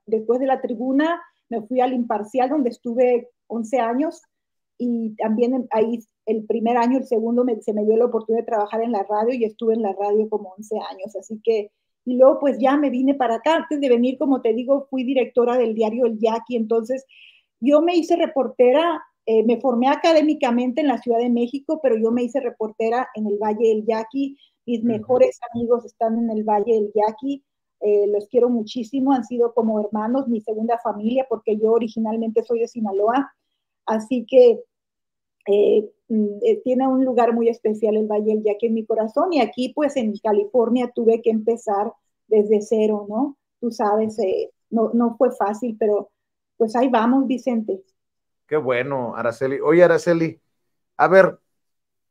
Speaker 2: después de la Tribuna, me fui al Imparcial donde estuve 11 años y también ahí el primer año, el segundo se me dio la oportunidad de trabajar en la radio y estuve en la radio como 11 años, así que y luego pues ya me vine para acá. Antes de venir, como te digo, fui directora del diario El Yaqui, entonces yo me hice reportera, me formé académicamente en la Ciudad de México, pero yo me hice reportera en el Valle del Yaqui. Mis mejores amigos están en el Valle del Yaqui. Los quiero muchísimo, han sido como hermanos, mi segunda familia, porque yo originalmente soy de Sinaloa. Así que tiene un lugar muy especial el Valle del Yaqui en mi corazón. Y aquí, pues en California, tuve que empezar desde cero, ¿no? Tú sabes, no fue fácil, pero pues ahí vamos, Vicente.
Speaker 1: Qué bueno, Araceli. Oye, Araceli, a ver,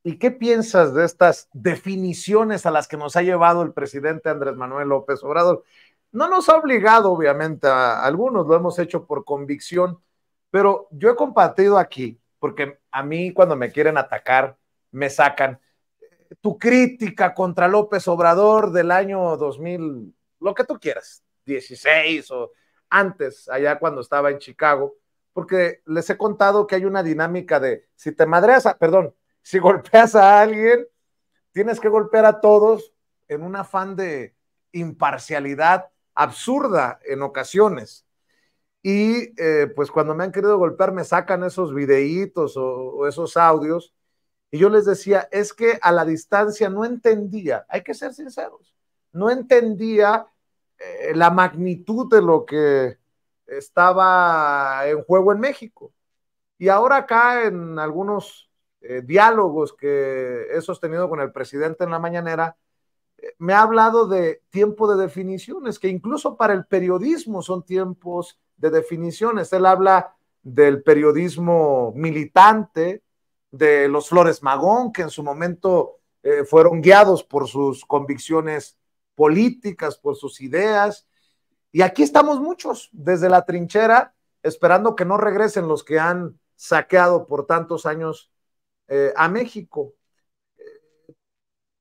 Speaker 1: ¿Y qué piensas de estas definiciones a las que nos ha llevado el presidente Andrés Manuel López Obrador? No nos ha obligado, obviamente, a algunos lo hemos hecho por convicción, pero yo he compartido aquí, porque a mí cuando me quieren atacar, me sacan tu crítica contra López Obrador del año 2000, lo que tú quieras, 16 o antes, allá cuando estaba en Chicago, porque les he contado que hay una dinámica de si te madreas, perdón, si golpeas a alguien, tienes que golpear a todos en un afán de imparcialidad absurda en ocasiones. Y pues cuando me han querido golpear me sacan esos videitos o esos audios y yo les decía, es que a la distancia no entendía, hay que ser sinceros, no entendía la magnitud de lo que estaba en juego en México. Y ahora acá en algunos diálogos que he sostenido con el presidente en la mañanera, me ha hablado de tiempo de definiciones, que incluso para el periodismo son tiempos de definiciones. Él habla del periodismo militante, de los Flores Magón, que en su momento fueron guiados por sus convicciones políticas, por sus ideas. Y aquí estamos muchos, desde la trinchera, esperando que no regresen los que han saqueado por tantos años a México.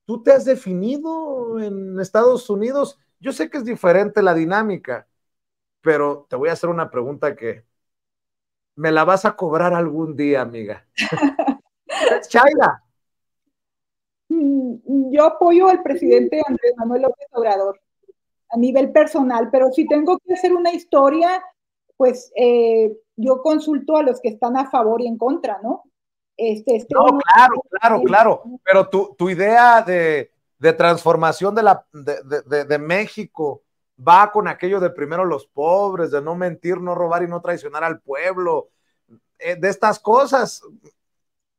Speaker 1: ¿Tú te has definido en Estados Unidos? Yo sé que es diferente la dinámica, pero te voy a hacer una pregunta que me la vas a cobrar algún día, amiga. Chaira.
Speaker 2: Yo apoyo al presidente Andrés Manuel López Obrador a nivel personal, pero si tengo que hacer una historia, pues yo consulto a los que están a favor y en contra, ¿no?
Speaker 1: No, claro, pero tu idea de transformación de México va con aquello de primero los pobres, de no mentir, no robar y no traicionar al pueblo, de estas cosas.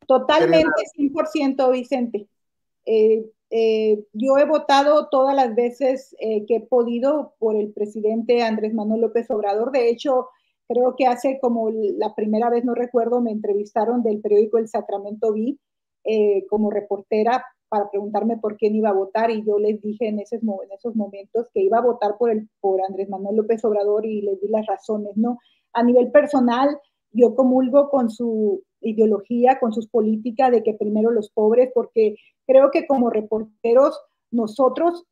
Speaker 2: Totalmente, 100%, Vicente. Yo he votado todas las veces que he podido por el presidente Andrés Manuel López Obrador. De hecho, creo que hace como la primera vez, no recuerdo, me entrevistaron del periódico El Sacramento Bee como reportera para preguntarme por quién iba a votar y yo les dije en esos momentos que iba a votar por Andrés Manuel López Obrador y les di las razones, ¿no? A nivel personal, yo comulgo con su ideología, con sus políticas de que primero los pobres, porque creo que como reporteros nosotros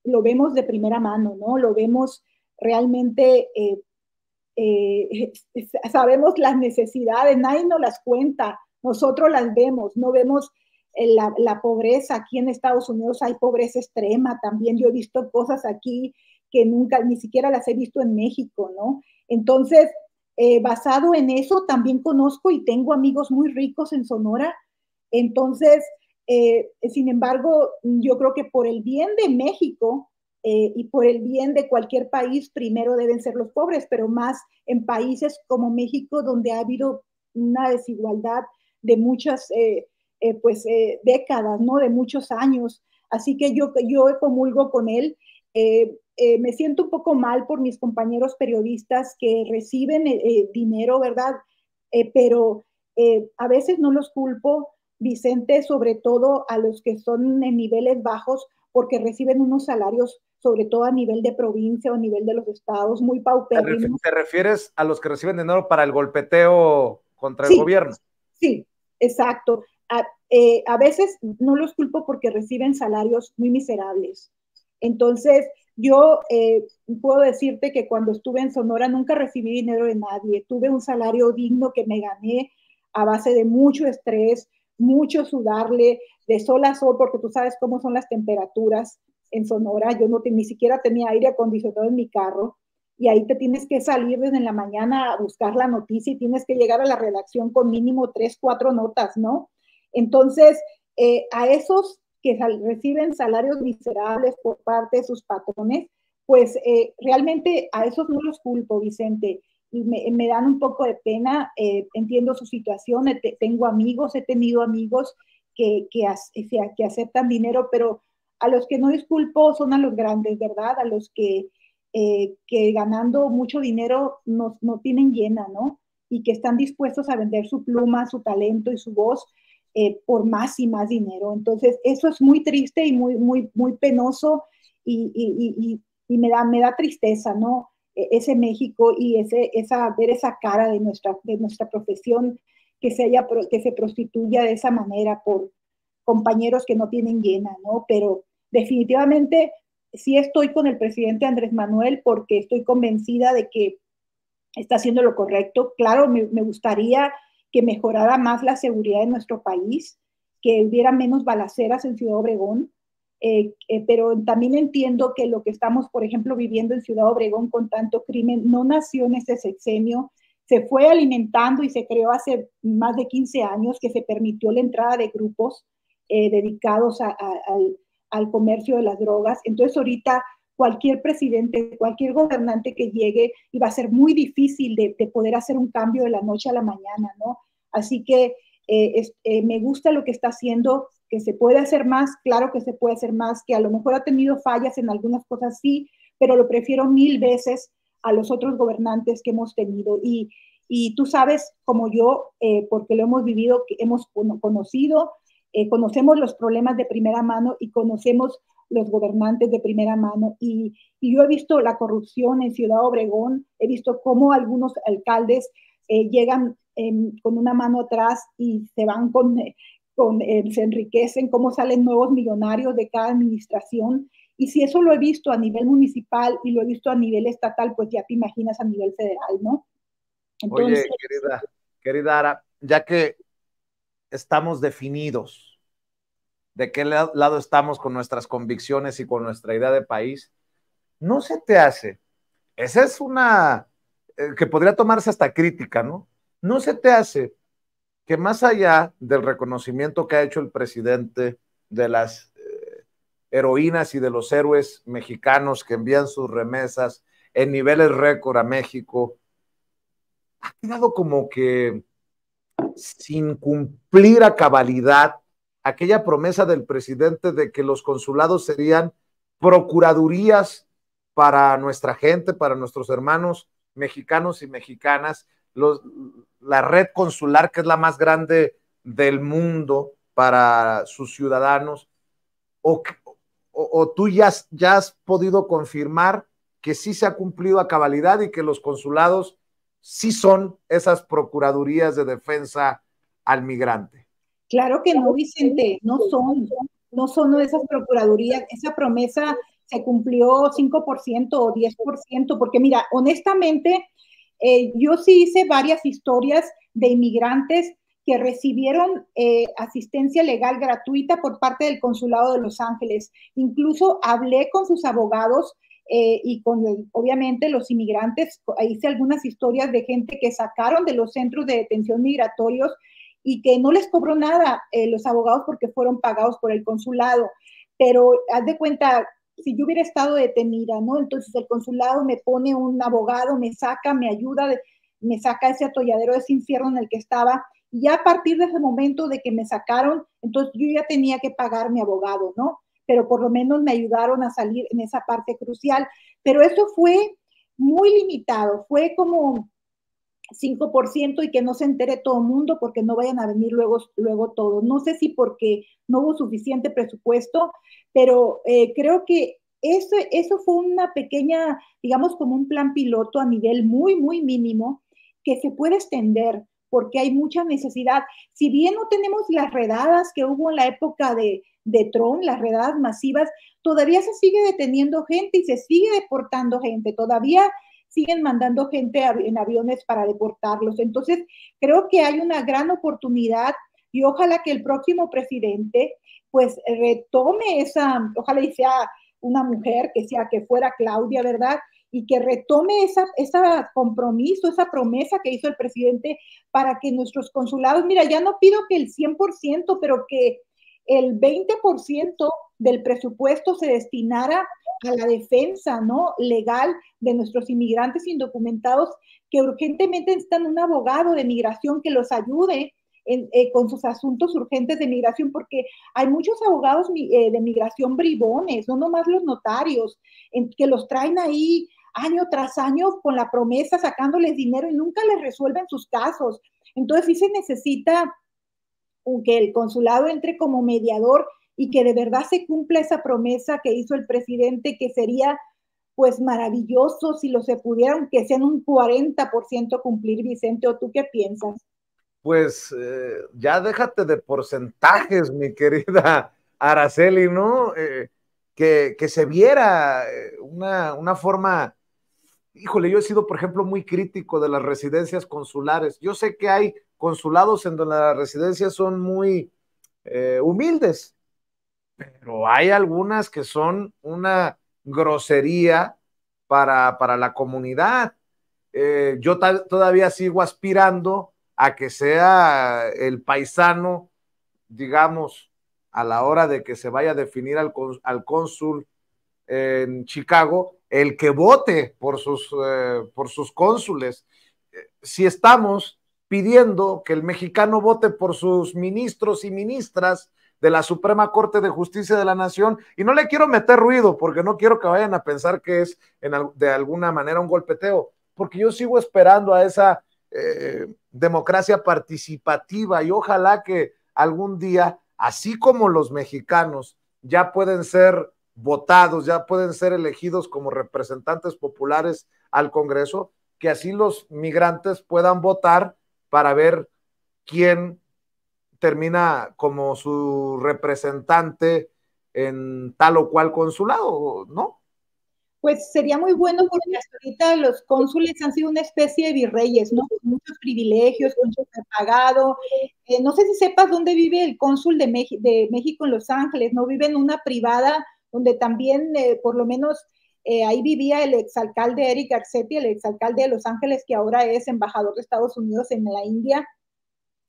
Speaker 2: lo vemos de primera mano, ¿no? Lo vemos realmente, sabemos las necesidades, nadie nos las cuenta, nosotros las vemos, no vemos la pobreza. Aquí en Estados Unidos hay pobreza extrema también, yo he visto cosas aquí que nunca, ni siquiera las he visto en México, ¿no? Entonces, basado en eso, también conozco y tengo amigos muy ricos en Sonora. Entonces, sin embargo, yo creo que por el bien de México y por el bien de cualquier país, primero deben ser los pobres, pero más en países como México, donde ha habido una desigualdad de muchas décadas, ¿no? De muchos años. Así que yo comulgo con él. Me siento un poco mal por mis compañeros periodistas que reciben dinero, ¿verdad? Pero a veces no los culpo, Vicente, sobre todo a los que son en niveles bajos, porque reciben unos salarios, sobre todo a nivel de provincia o a nivel de los estados, muy paupérrimos.
Speaker 1: ¿Te refieres a los que reciben dinero para el golpeteo contra el
Speaker 2: Sí,
Speaker 1: gobierno?
Speaker 2: sí, exacto. A veces no los culpo porque reciben salarios muy miserables. Entonces, yo puedo decirte que cuando estuve en Sonora nunca recibí dinero de nadie. Tuve un salario digno que me gané a base de mucho estrés, mucho sudarle, de sol a sol, porque tú sabes cómo son las temperaturas en Sonora. Yo ni siquiera tenía aire acondicionado en mi carro. Y ahí te tienes que salir desde la mañana a buscar la noticia y tienes que llegar a la redacción con mínimo 3, 4 notas, ¿no? Entonces, a esos que reciben salarios miserables por parte de sus patrones, pues realmente a esos no los culpo, Vicente, y me dan un poco de pena, entiendo su situación, tengo amigos, he tenido amigos que aceptan dinero, pero a los que no disculpo son a los grandes, ¿verdad? A los que ganando mucho dinero no tienen llena, ¿no? Y que están dispuestos a vender su pluma, su talento y su voz por más y más dinero. Entonces, eso es muy triste y muy penoso y me da tristeza, ¿no? Ese México y ver esa cara de nuestra profesión que se prostituya de esa manera por compañeros que no tienen llena, ¿no? Pero definitivamente sí estoy con el presidente Andrés Manuel porque estoy convencida de que está haciendo lo correcto. Claro, me gustaría que mejorara más la seguridad de nuestro país, que hubiera menos balaceras en Ciudad Obregón, pero también entiendo que lo que estamos, por ejemplo, viviendo en Ciudad Obregón con tanto crimen, no nació en este sexenio, se fue alimentando y se creó hace más de 15 años que se permitió la entrada de grupos dedicados al comercio de las drogas. Entonces ahorita cualquier presidente, cualquier gobernante que llegue, iba a ser muy difícil de poder hacer un cambio de la noche a la mañana, ¿no? Así que me gusta lo que está haciendo, que se puede hacer más, claro que se puede hacer más, que a lo mejor ha tenido fallas en algunas cosas, sí, pero lo prefiero 1000 veces a los otros gobernantes que hemos tenido. Y tú sabes, como yo, porque lo hemos vivido, que hemos conocido, conocemos los problemas de primera mano y conocemos los gobernantes de primera mano. Y yo he visto la corrupción en Ciudad Obregón, he visto cómo algunos alcaldes llegan con una mano atrás y se van se enriquecen, cómo salen nuevos millonarios de cada administración. Y si eso lo he visto a nivel municipal y lo he visto a nivel estatal, pues ya te imaginas a nivel federal, ¿no?
Speaker 1: Entonces, oye, querida Ara, ya que estamos definidos de qué lado estamos con nuestras convicciones y con nuestra idea de país, ¿no se te hace? Esa es una que podría tomarse hasta crítica, ¿no? ¿No se te hace que más allá del reconocimiento que ha hecho el presidente de las heroínas y de los héroes mexicanos que envían sus remesas en niveles récord a México, ha quedado como que sin cumplir a cabalidad aquella promesa del presidente de que los consulados serían procuradurías para nuestra gente, para nuestros hermanos mexicanos y mexicanas, la red consular que es la más grande del mundo para sus ciudadanos, o tú ya has podido confirmar que sí se ha cumplido a cabalidad y que los consulados sí son esas procuradurías de defensa al migrante.
Speaker 2: Claro que no, Vicente, no son esas procuradurías. Esa promesa se cumplió 5% o 10%, porque mira, honestamente, yo sí hice varias historias de inmigrantes que recibieron asistencia legal gratuita por parte del Consulado de Los Ángeles. Incluso hablé con sus abogados y obviamente los inmigrantes, hice algunas historias de gente que sacaron de los centros de detención migratorios y que no les cobró nada los abogados porque fueron pagados por el consulado. Pero haz de cuenta, si yo hubiera estado detenida, ¿no? Entonces el consulado me pone un abogado, me saca, me ayuda, me saca ese atolladero, ese infierno en el que estaba. Y ya a partir de ese momento de que me sacaron, entonces yo ya tenía que pagar mi abogado, ¿no? Pero por lo menos me ayudaron a salir en esa parte crucial. Pero eso fue muy limitado, fue como 5% y que no se entere todo el mundo porque no vayan a venir luego todos. No sé si porque no hubo suficiente presupuesto, pero creo que eso fue una pequeña, digamos, como un plan piloto a nivel muy mínimo que se puede extender porque hay mucha necesidad. Si bien no tenemos las redadas que hubo en la época de Trump, las redadas masivas, todavía se sigue deteniendo gente y se sigue deportando gente. Todavía siguen mandando gente en aviones para deportarlos. Entonces, creo que hay una gran oportunidad y ojalá que el próximo presidente pues retome ojalá y sea una mujer, que fuera Claudia, ¿verdad? Y que retome esa compromiso, esa promesa que hizo el presidente para que nuestros consulados, mira, ya no pido que el 100%, pero que el 20% del presupuesto se destinara a la defensa, ¿no?, legal de nuestros inmigrantes indocumentados que urgentemente necesitan un abogado de migración que los ayude con sus asuntos urgentes de migración, porque hay muchos abogados de migración bribones, no nomás los notarios, que los traen ahí año tras año con la promesa, sacándoles dinero y nunca les resuelven sus casos. Entonces sí se necesita que el consulado entre como mediador y que de verdad se cumpla esa promesa que hizo el presidente, que sería pues maravilloso si lo se pudieran, que sean un 40% cumplir, Vicente, ¿o tú qué piensas?
Speaker 1: Pues ya déjate de porcentajes, mi querida Araceli, ¿no? Que se viera una forma. Híjole, yo he sido, por ejemplo, muy crítico de las residencias consulares. Yo sé que hay consulados en donde las residencias son muy humildes, pero hay algunas que son una grosería para la comunidad. Yo todavía sigo aspirando a que sea el paisano, digamos, a la hora de que se vaya a definir al cónsul en Chicago, el que vote por sus cónsules. Si estamos pidiendo que el mexicano vote por sus ministros y ministras de la Suprema Corte de Justicia de la Nación, y no le quiero meter ruido porque no quiero que vayan a pensar que es de alguna manera un golpeteo, porque yo sigo esperando a esa democracia participativa y ojalá que algún día, así como los mexicanos ya pueden ser votados, ya pueden ser elegidos como representantes populares al Congreso, que así los migrantes puedan votar para ver quién termina como su representante en tal o cual consulado, ¿no?
Speaker 2: Pues sería muy bueno porque hasta ahorita los cónsules han sido una especie de virreyes, ¿no? Con muchos privilegios, con mucho pagado. No sé si sepas dónde vive el cónsul de México en Los Ángeles, ¿no? Vive en una privada donde también, por lo menos, ahí vivía el exalcalde Eric Garcetti, el exalcalde de Los Ángeles, que ahora es embajador de Estados Unidos en la India.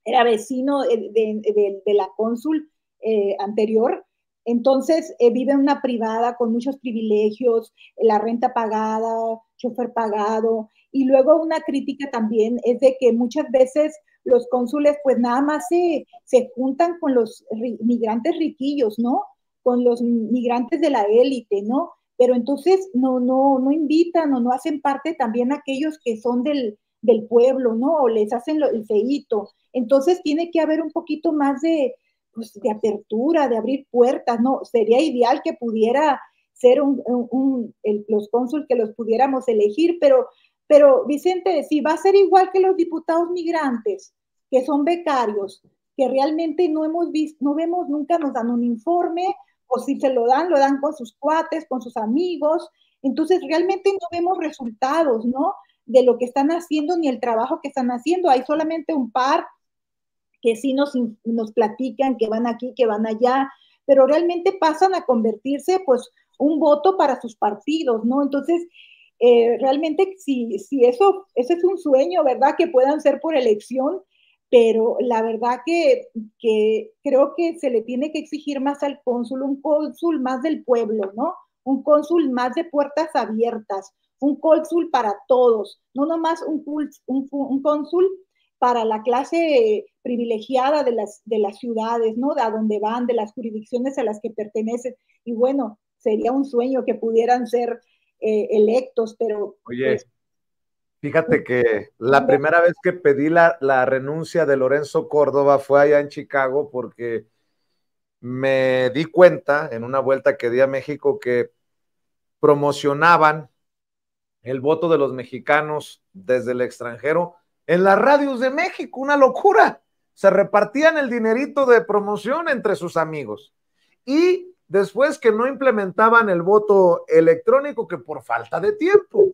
Speaker 2: Era vecino de la cónsul anterior. Entonces, vive en una privada con muchos privilegios, la renta pagada, chofer pagado. Y luego una crítica también es de que muchas veces los cónsules pues nada más se juntan con los migrantes riquillos, ¿no? Con los migrantes de la élite, ¿no? Pero entonces no invitan o no hacen parte también aquellos que son del pueblo, ¿no? O les hacen el feíto. Entonces tiene que haber un poquito más pues, de apertura, de abrir puertas, ¿no? Sería ideal que pudiera ser los cónsules que los pudiéramos elegir, pero Vicente, si va a ser igual que los diputados migrantes, que son becarios, que realmente no hemos visto, no vemos, nunca nos dan un informe, o si se lo dan con sus cuates, con sus amigos, entonces realmente no vemos resultados, ¿no? De lo que están haciendo ni el trabajo que están haciendo. Hay solamente un par que sí nos platican que van aquí, que van allá, pero realmente pasan a convertirse pues un voto para sus partidos, ¿no? Entonces, realmente si eso es un sueño, ¿verdad? Que puedan ser por elección, pero la verdad que creo que se le tiene que exigir más al cónsul, un cónsul más del pueblo, ¿no? Un cónsul más de puertas abiertas, un cónsul para todos, no nomás un cónsul para la clase privilegiada de las ciudades, ¿no? De a donde van, de las jurisdicciones a las que pertenecen. Y bueno, sería un sueño que pudieran ser electos, pero...
Speaker 1: Oye,
Speaker 2: pues,
Speaker 1: fíjate que la primera vez que pedí la renuncia de Lorenzo Córdoba fue allá en Chicago porque me di cuenta en una vuelta que di a México que promocionaban el voto de los mexicanos desde el extranjero en las radios de México, una locura. Se repartían el dinerito de promoción entre sus amigos. Y después que no implementaban el voto electrónico, que por falta de tiempo.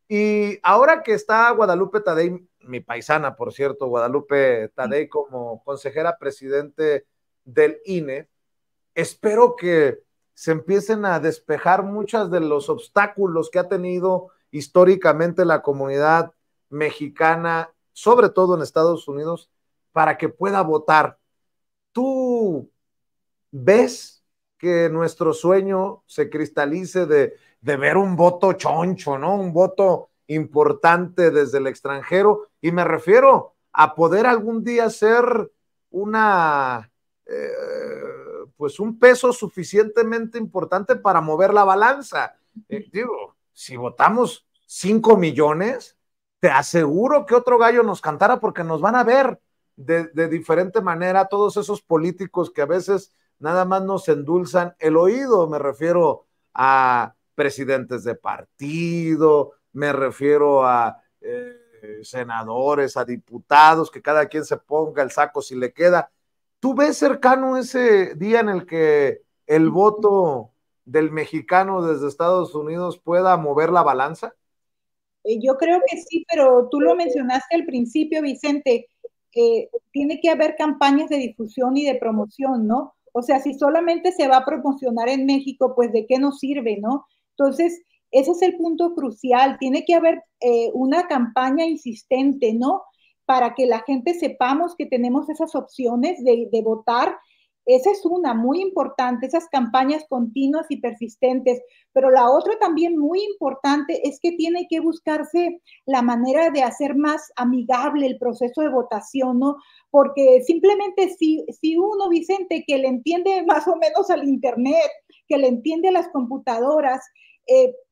Speaker 1: Y ahora que está Guadalupe Tadei, mi paisana, por cierto, Guadalupe Tadei como consejera presidente del INE, espero que se empiecen a despejar muchos de los obstáculos que ha tenido históricamente la comunidad mexicana, sobre todo en Estados Unidos, para que pueda votar. ¿Tú ves que nuestro sueño se cristalice de ver un voto choncho, ¿no? Un voto importante desde el extranjero, y me refiero a poder algún día ser una pues un peso suficientemente importante para mover la balanza. Digo, si votamos 5 millones, te aseguro que otro gallo nos cantara porque nos van a ver, de diferente manera a todos esos políticos que a veces nada más nos endulzan el oído. Me refiero a presidentes de partido, me refiero a senadores, a diputados, que cada quien se ponga el saco si le queda. ¿Tú ves cercano ese día en el que el voto del mexicano desde Estados Unidos pueda mover la balanza?
Speaker 2: Yo creo que sí, pero tú lo mencionaste al principio, Vicente, tiene que haber campañas de difusión y de promoción, ¿no? O sea, si solamente se va a promocionar en México, pues ¿de qué nos sirve, no? Entonces, ese es el punto crucial. Tiene que haber una campaña insistente, ¿no? Para que la gente sepamos que tenemos esas opciones de votar. Esa es una muy importante, esas campañas continuas y persistentes. Pero la otra también muy importante es que tiene que buscarse la manera de hacer más amigable el proceso de votación, ¿no? Porque simplemente si uno, Vicente, que le entiende más o menos al Internet, que le entiende a las computadoras,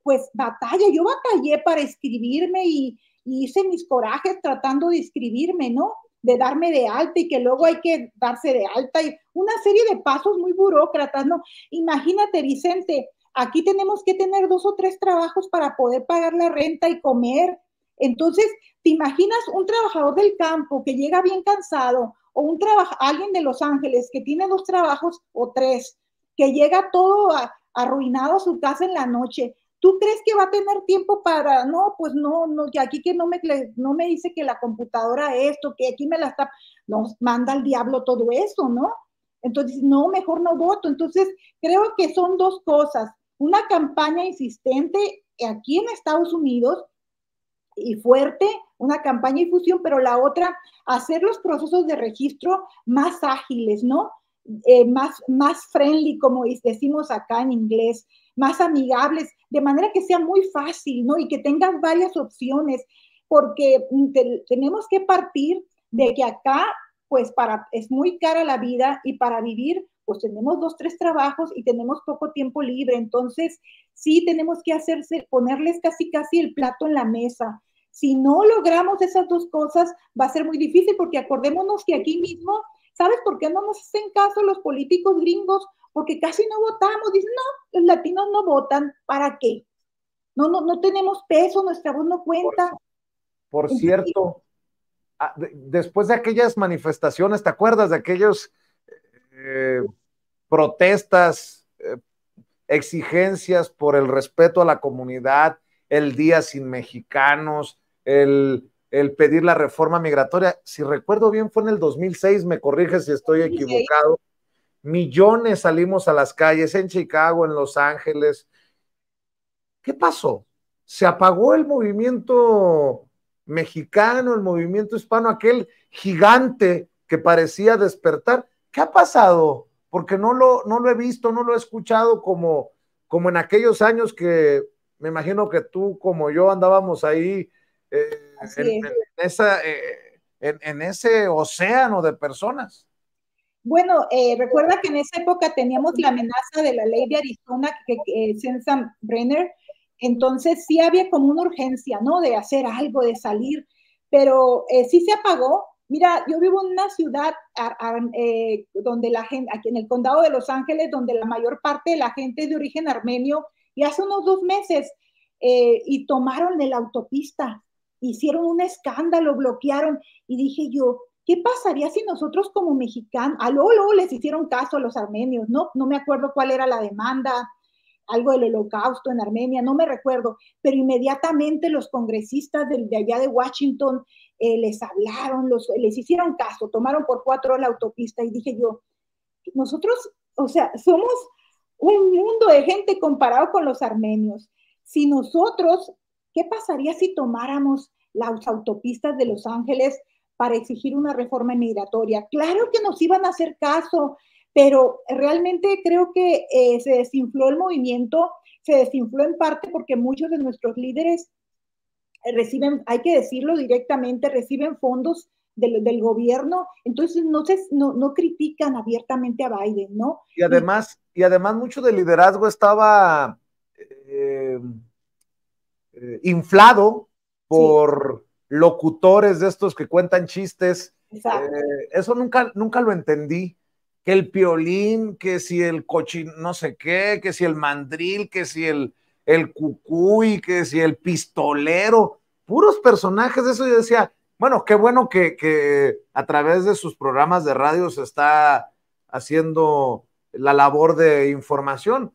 Speaker 2: pues batalla. Yo batallé para escribirme y hice mis corajes tratando de escribirme, ¿no? De darme de alta y que luego hay que darse de alta y una serie de pasos muy burócratas, ¿no? Imagínate, Vicente, aquí tenemos que tener 2 o 3 trabajos para poder pagar la renta y comer. Entonces, ¿te imaginas un trabajador del campo que llega bien cansado o alguien de Los Ángeles que tiene 2 trabajos o 3, que llega todo arruinado a su casa en la noche? ¿Tú crees que va a tener tiempo para, no, pues no, que aquí que no me dice que la computadora esto, que aquí me la está, nos manda al diablo todo eso, ¿no? Entonces, no, mejor no voto. Entonces, creo que son 2 cosas. Una campaña insistente aquí en Estados Unidos y fuerte, una campaña de difusión, pero la otra, hacer los procesos de registro más ágiles, ¿no? Más friendly, como decimos acá en inglés, más amigables, de manera que sea muy fácil, ¿no? Y que tengan varias opciones, porque tenemos que partir de que acá, pues es muy cara la vida y para vivir, pues tenemos 2, 3 trabajos y tenemos poco tiempo libre, entonces sí tenemos que ponerles casi el plato en la mesa. Si no logramos esas 2 cosas, va a ser muy difícil, porque acordémonos que aquí mismo, ¿sabes por qué no nos hacen caso los políticos gringos? Porque casi no votamos. Dicen, no, los latinos no votan. ¿Para qué? No tenemos peso, nuestra voz no cuenta.
Speaker 1: Por cierto, después de aquellas manifestaciones, ¿te acuerdas de aquellos protestas, exigencias por el respeto a la comunidad, el día sin mexicanos, el pedir la reforma migratoria? Si recuerdo bien, fue en el 2006, me corriges si estoy equivocado. Millones salimos a las calles en Chicago, en Los Ángeles. ¿Qué pasó? Se apagó el movimiento mexicano, el movimiento hispano, aquel gigante que parecía despertar. ¿Qué ha pasado? Porque no lo he visto, no lo he escuchado como en aquellos años que me imagino que tú como yo andábamos ahí en ese océano de personas.
Speaker 2: Bueno, recuerda que en esa época teníamos la amenaza de la ley de Arizona, Sensenbrenner, entonces sí había como una urgencia, ¿no? De hacer algo, de salir, pero sí se apagó. Mira, yo vivo en una ciudad donde la gente, aquí en el condado de Los Ángeles, donde la mayor parte de la gente es de origen armenio, y hace unos 2 meses, y tomaron de la autopista, hicieron un escándalo, bloquearon, y dije yo, ¿qué pasaría si nosotros como mexicanos, luego les hicieron caso a los armenios, ¿no? No me acuerdo cuál era la demanda, algo del holocausto en Armenia, no me recuerdo, pero inmediatamente los congresistas de allá de Washington les hablaron, les hicieron caso, tomaron por 4 horas la autopista y dije yo, nosotros, o sea, somos un mundo de gente comparado con los armenios. Si nosotros, ¿qué pasaría si tomáramos las autopistas de Los Ángeles para exigir una reforma migratoria? Claro que nos iban a hacer caso, pero realmente creo que se desinfló el movimiento, se desinfló en parte porque muchos de nuestros líderes reciben, hay que decirlo directamente, reciben fondos del gobierno, entonces no critican abiertamente a Biden, ¿no?
Speaker 1: Y además mucho del liderazgo estaba inflado por locutores de estos que cuentan chistes
Speaker 2: Exacto.
Speaker 1: Eso nunca lo entendí. Que el Piolín, que si el cochín, no sé qué, que si el mandril, que si el cucuy, que si el pistolero, puros personajes de eso. Yo decía, bueno, qué bueno que a través de sus programas de radio se está haciendo la labor de información,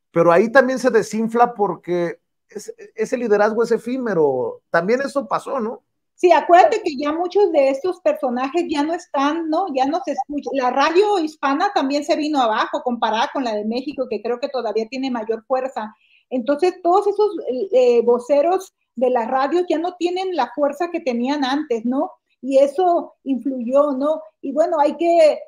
Speaker 1: pero ahí también se desinfla porque ese liderazgo es efímero. También eso pasó, ¿no?
Speaker 2: Sí, acuérdate que ya muchos de estos personajes ya no están, ¿no? Ya no se escucha. La radio hispana también se vino abajo comparada con la de México, que creo que todavía tiene mayor fuerza. Entonces, todos esos voceros de las radios ya no tienen la fuerza que tenían antes, ¿no? Y eso influyó, ¿no? Y bueno, hay que,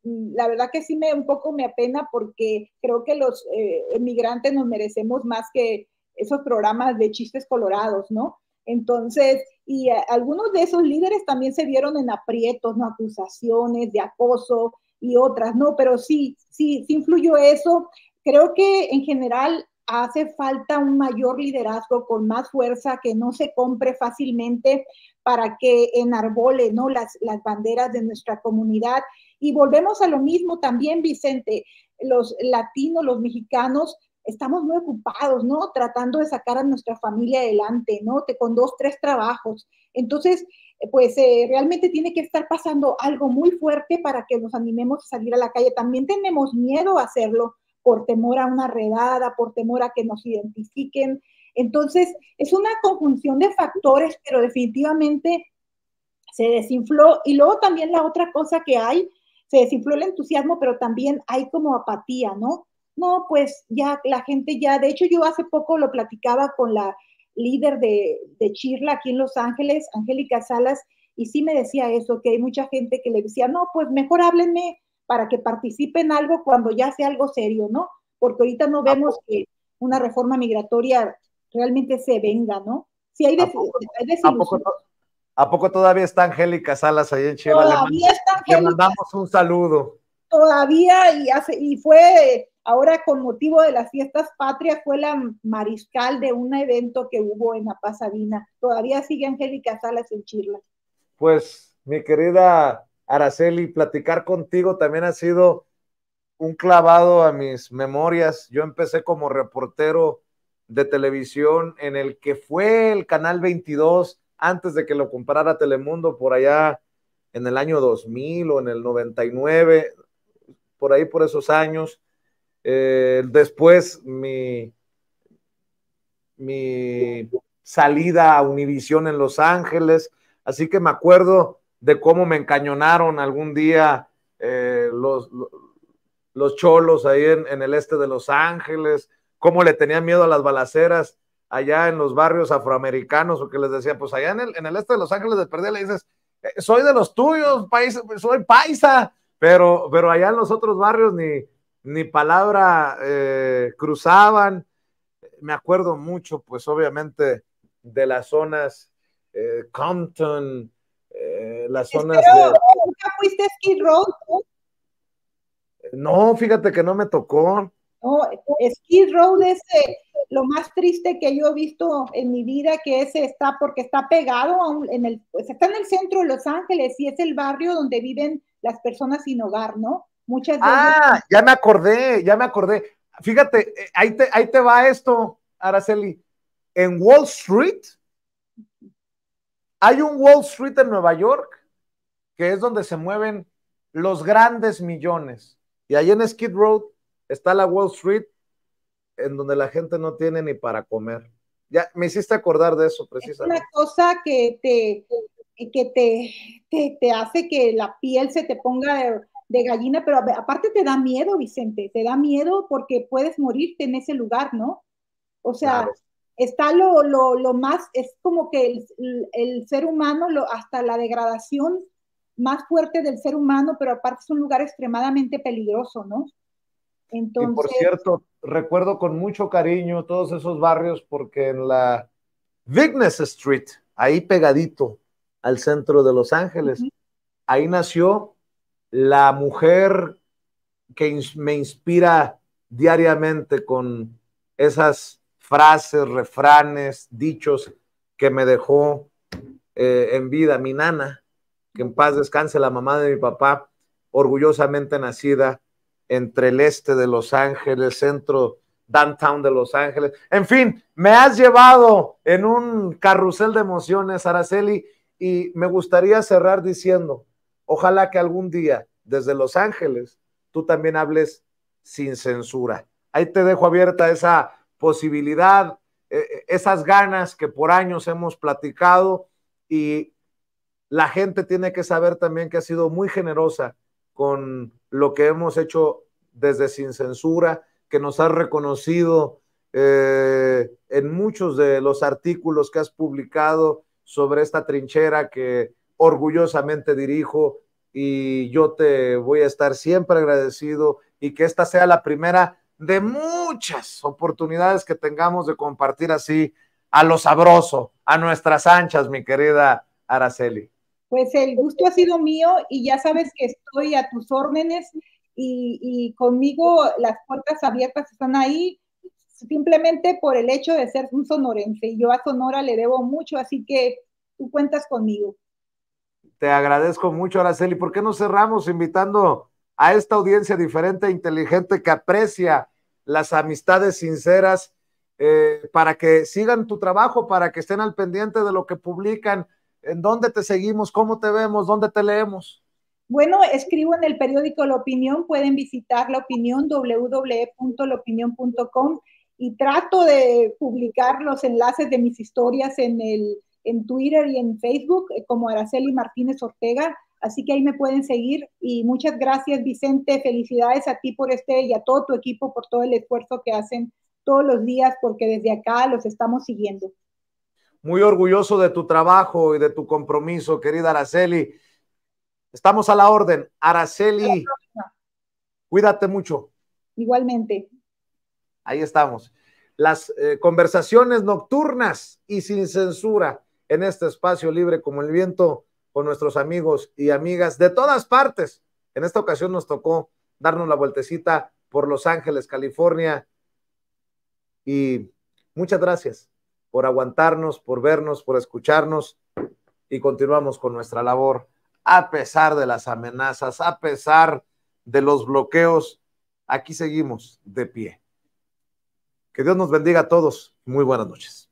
Speaker 2: la verdad que sí un poco me apena porque creo que los emigrantes nos merecemos más que esos programas de chistes colorados, ¿no? Entonces, y algunos de esos líderes también se vieron en aprietos, ¿no? Acusaciones de acoso y otras, ¿no? Pero sí influyó eso. Creo que en general hace falta un mayor liderazgo con más fuerza que no se compre fácilmente para que enarbole, ¿no? Las banderas de nuestra comunidad. Y volvemos a lo mismo también, Vicente, los latinos, los mexicanos, estamos muy ocupados, ¿no? Tratando de sacar a nuestra familia adelante, ¿no? Con 2, 3 trabajos. Entonces, pues realmente tiene que estar pasando algo muy fuerte para que nos animemos a salir a la calle. También tenemos miedo a hacerlo por temor a una redada, por temor a que nos identifiquen. Entonces, es una conjunción de factores, pero definitivamente se desinfló. Y luego también la otra cosa que hay, se desinfló el entusiasmo, pero también hay como apatía, ¿no? No, pues ya la gente ya, de hecho yo hace poco lo platicaba con la líder de Chirla aquí en Los Ángeles, Angélica Salas, y sí me decía eso, que hay mucha gente que le decía, no, pues mejor háblenme para que participe en algo cuando ya sea algo serio, ¿no? Porque ahorita no vemos que una reforma migratoria realmente se venga, ¿no? Sí hay,
Speaker 1: ¿A poco,
Speaker 2: hay
Speaker 1: a poco,
Speaker 2: desilusión.
Speaker 1: a poco todavía está Angélica Salas ahí en Chile?
Speaker 2: Todavía está
Speaker 1: Le
Speaker 2: Angélica,
Speaker 1: mandamos un saludo.
Speaker 2: todavía y fue ahora con motivo de las fiestas patrias, fue la mariscal de un evento que hubo en La Pasadena. Todavía sigue Angélica Salas en Chirla.
Speaker 1: Pues, mi querida Araceli, platicar contigo también ha sido un clavado a mis memorias. Yo empecé como reportero de televisión en el que fue el Canal 22 antes de que lo comprara Telemundo por allá en el año 2000 o en el 99, por ahí por esos años. Después mi salida a Univisión en Los Ángeles, así que me acuerdo de cómo me encañonaron algún día los cholos ahí en el este de Los Ángeles, cómo le tenían miedo a las balaceras allá en los barrios afroamericanos, o que les decía, pues allá en el este de Los Ángeles de perdida le dices, soy de los tuyos, paisa, soy paisa, pero allá en los otros barrios ni palabra cruzaban. Me acuerdo mucho, pues obviamente, de las zonas Compton, las zonas
Speaker 2: Pero,
Speaker 1: de...
Speaker 2: ¿nunca fuiste a Skid Row?
Speaker 1: No, fíjate que no me tocó.
Speaker 2: No, Skid Row es lo más triste que yo he visto en mi vida, que ese está, porque está pegado pues está en el centro de Los Ángeles y es el barrio donde viven las personas sin hogar, ¿no? Muchas de ellas.
Speaker 1: Ah, ya me acordé. Fíjate, ahí te va esto, Araceli. En Wall Street, hay un Wall Street en Nueva York, que es donde se mueven los grandes millones. Y ahí en Skid Row está la Wall Street, en donde la gente no tiene ni para comer. Ya me hiciste acordar de eso
Speaker 2: Es una
Speaker 1: precisamente.
Speaker 2: cosa que te hace que la piel se te ponga de gallina, pero aparte te da miedo, Vicente, te da miedo porque puedes morirte en ese lugar, ¿no? O sea,
Speaker 1: Claro.
Speaker 2: está lo más, es como que el ser humano, hasta la degradación más fuerte del ser humano, pero aparte es un lugar extremadamente peligroso, ¿no?
Speaker 1: Y por
Speaker 2: Entonces,
Speaker 1: cierto, recuerdo con mucho cariño todos esos barrios porque en la Vignes Street, ahí pegadito al centro de Los Ángeles,
Speaker 2: uh-huh.
Speaker 1: ahí nació la mujer que me inspira diariamente con esas frases, refranes, dichos que me dejó en vida, mi nana. que en paz descanse la mamá de mi papá, orgullosamente nacida entre el este de Los Ángeles, centro, downtown de Los Ángeles. En fin, me has llevado en un carrusel de emociones, Araceli, y me gustaría cerrar diciendo, ojalá que algún día desde Los Ángeles tú también hables sin censura. Ahí te dejo abierta esa posibilidad, esas ganas que por años hemos platicado, y la gente tiene que saber también que ha sido muy generosa con lo que hemos hecho desde Sin Censura, que nos has reconocido en muchos de los artículos que has publicado sobre esta trinchera que orgullosamente dirijo, y yo te voy a estar siempre agradecido, y que esta sea la primera de muchas oportunidades que tengamos de compartir así a lo sabroso, a nuestras anchas, mi querida Araceli.
Speaker 2: Pues el gusto ha sido mío y ya sabes que estoy a tus órdenes y conmigo las puertas abiertas están ahí simplemente por el hecho de ser un sonorense y yo a Sonora le debo mucho, así que tú cuentas conmigo.
Speaker 1: Te agradezco mucho, Araceli. ¿Por qué no cerramos invitando a esta audiencia diferente e inteligente que aprecia las amistades sinceras, para que sigan tu trabajo, para que estén al pendiente de lo que publican? ¿En dónde te seguimos? ¿Cómo te vemos? ¿Dónde te leemos?
Speaker 2: Bueno, escribo en el periódico La Opinión, pueden visitar La Opinión, www.laopinion.com, y trato de publicar los enlaces de mis historias en Twitter y en Facebook como Araceli Martínez Ortega, así que ahí me pueden seguir. Y muchas gracias, Vicente, felicidades a ti por y a todo tu equipo por todo el esfuerzo que hacen todos los días, porque desde acá los estamos siguiendo.
Speaker 1: Muy orgulloso de tu trabajo y de tu compromiso, querida Araceli. Estamos a la orden. Araceli, cuídate mucho.
Speaker 2: Igualmente.
Speaker 1: Ahí estamos. Las conversaciones nocturnas y sin censura en este espacio libre como el viento, con nuestros amigos y amigas de todas partes. En esta ocasión nos tocó darnos la vueltecita por Los Ángeles, California. Y muchas gracias por aguantarnos, por vernos, por escucharnos, y continuamos con nuestra labor a pesar de las amenazas, a pesar de los bloqueos. Aquí seguimos de pie. Que Dios nos bendiga a todos. Muy buenas noches.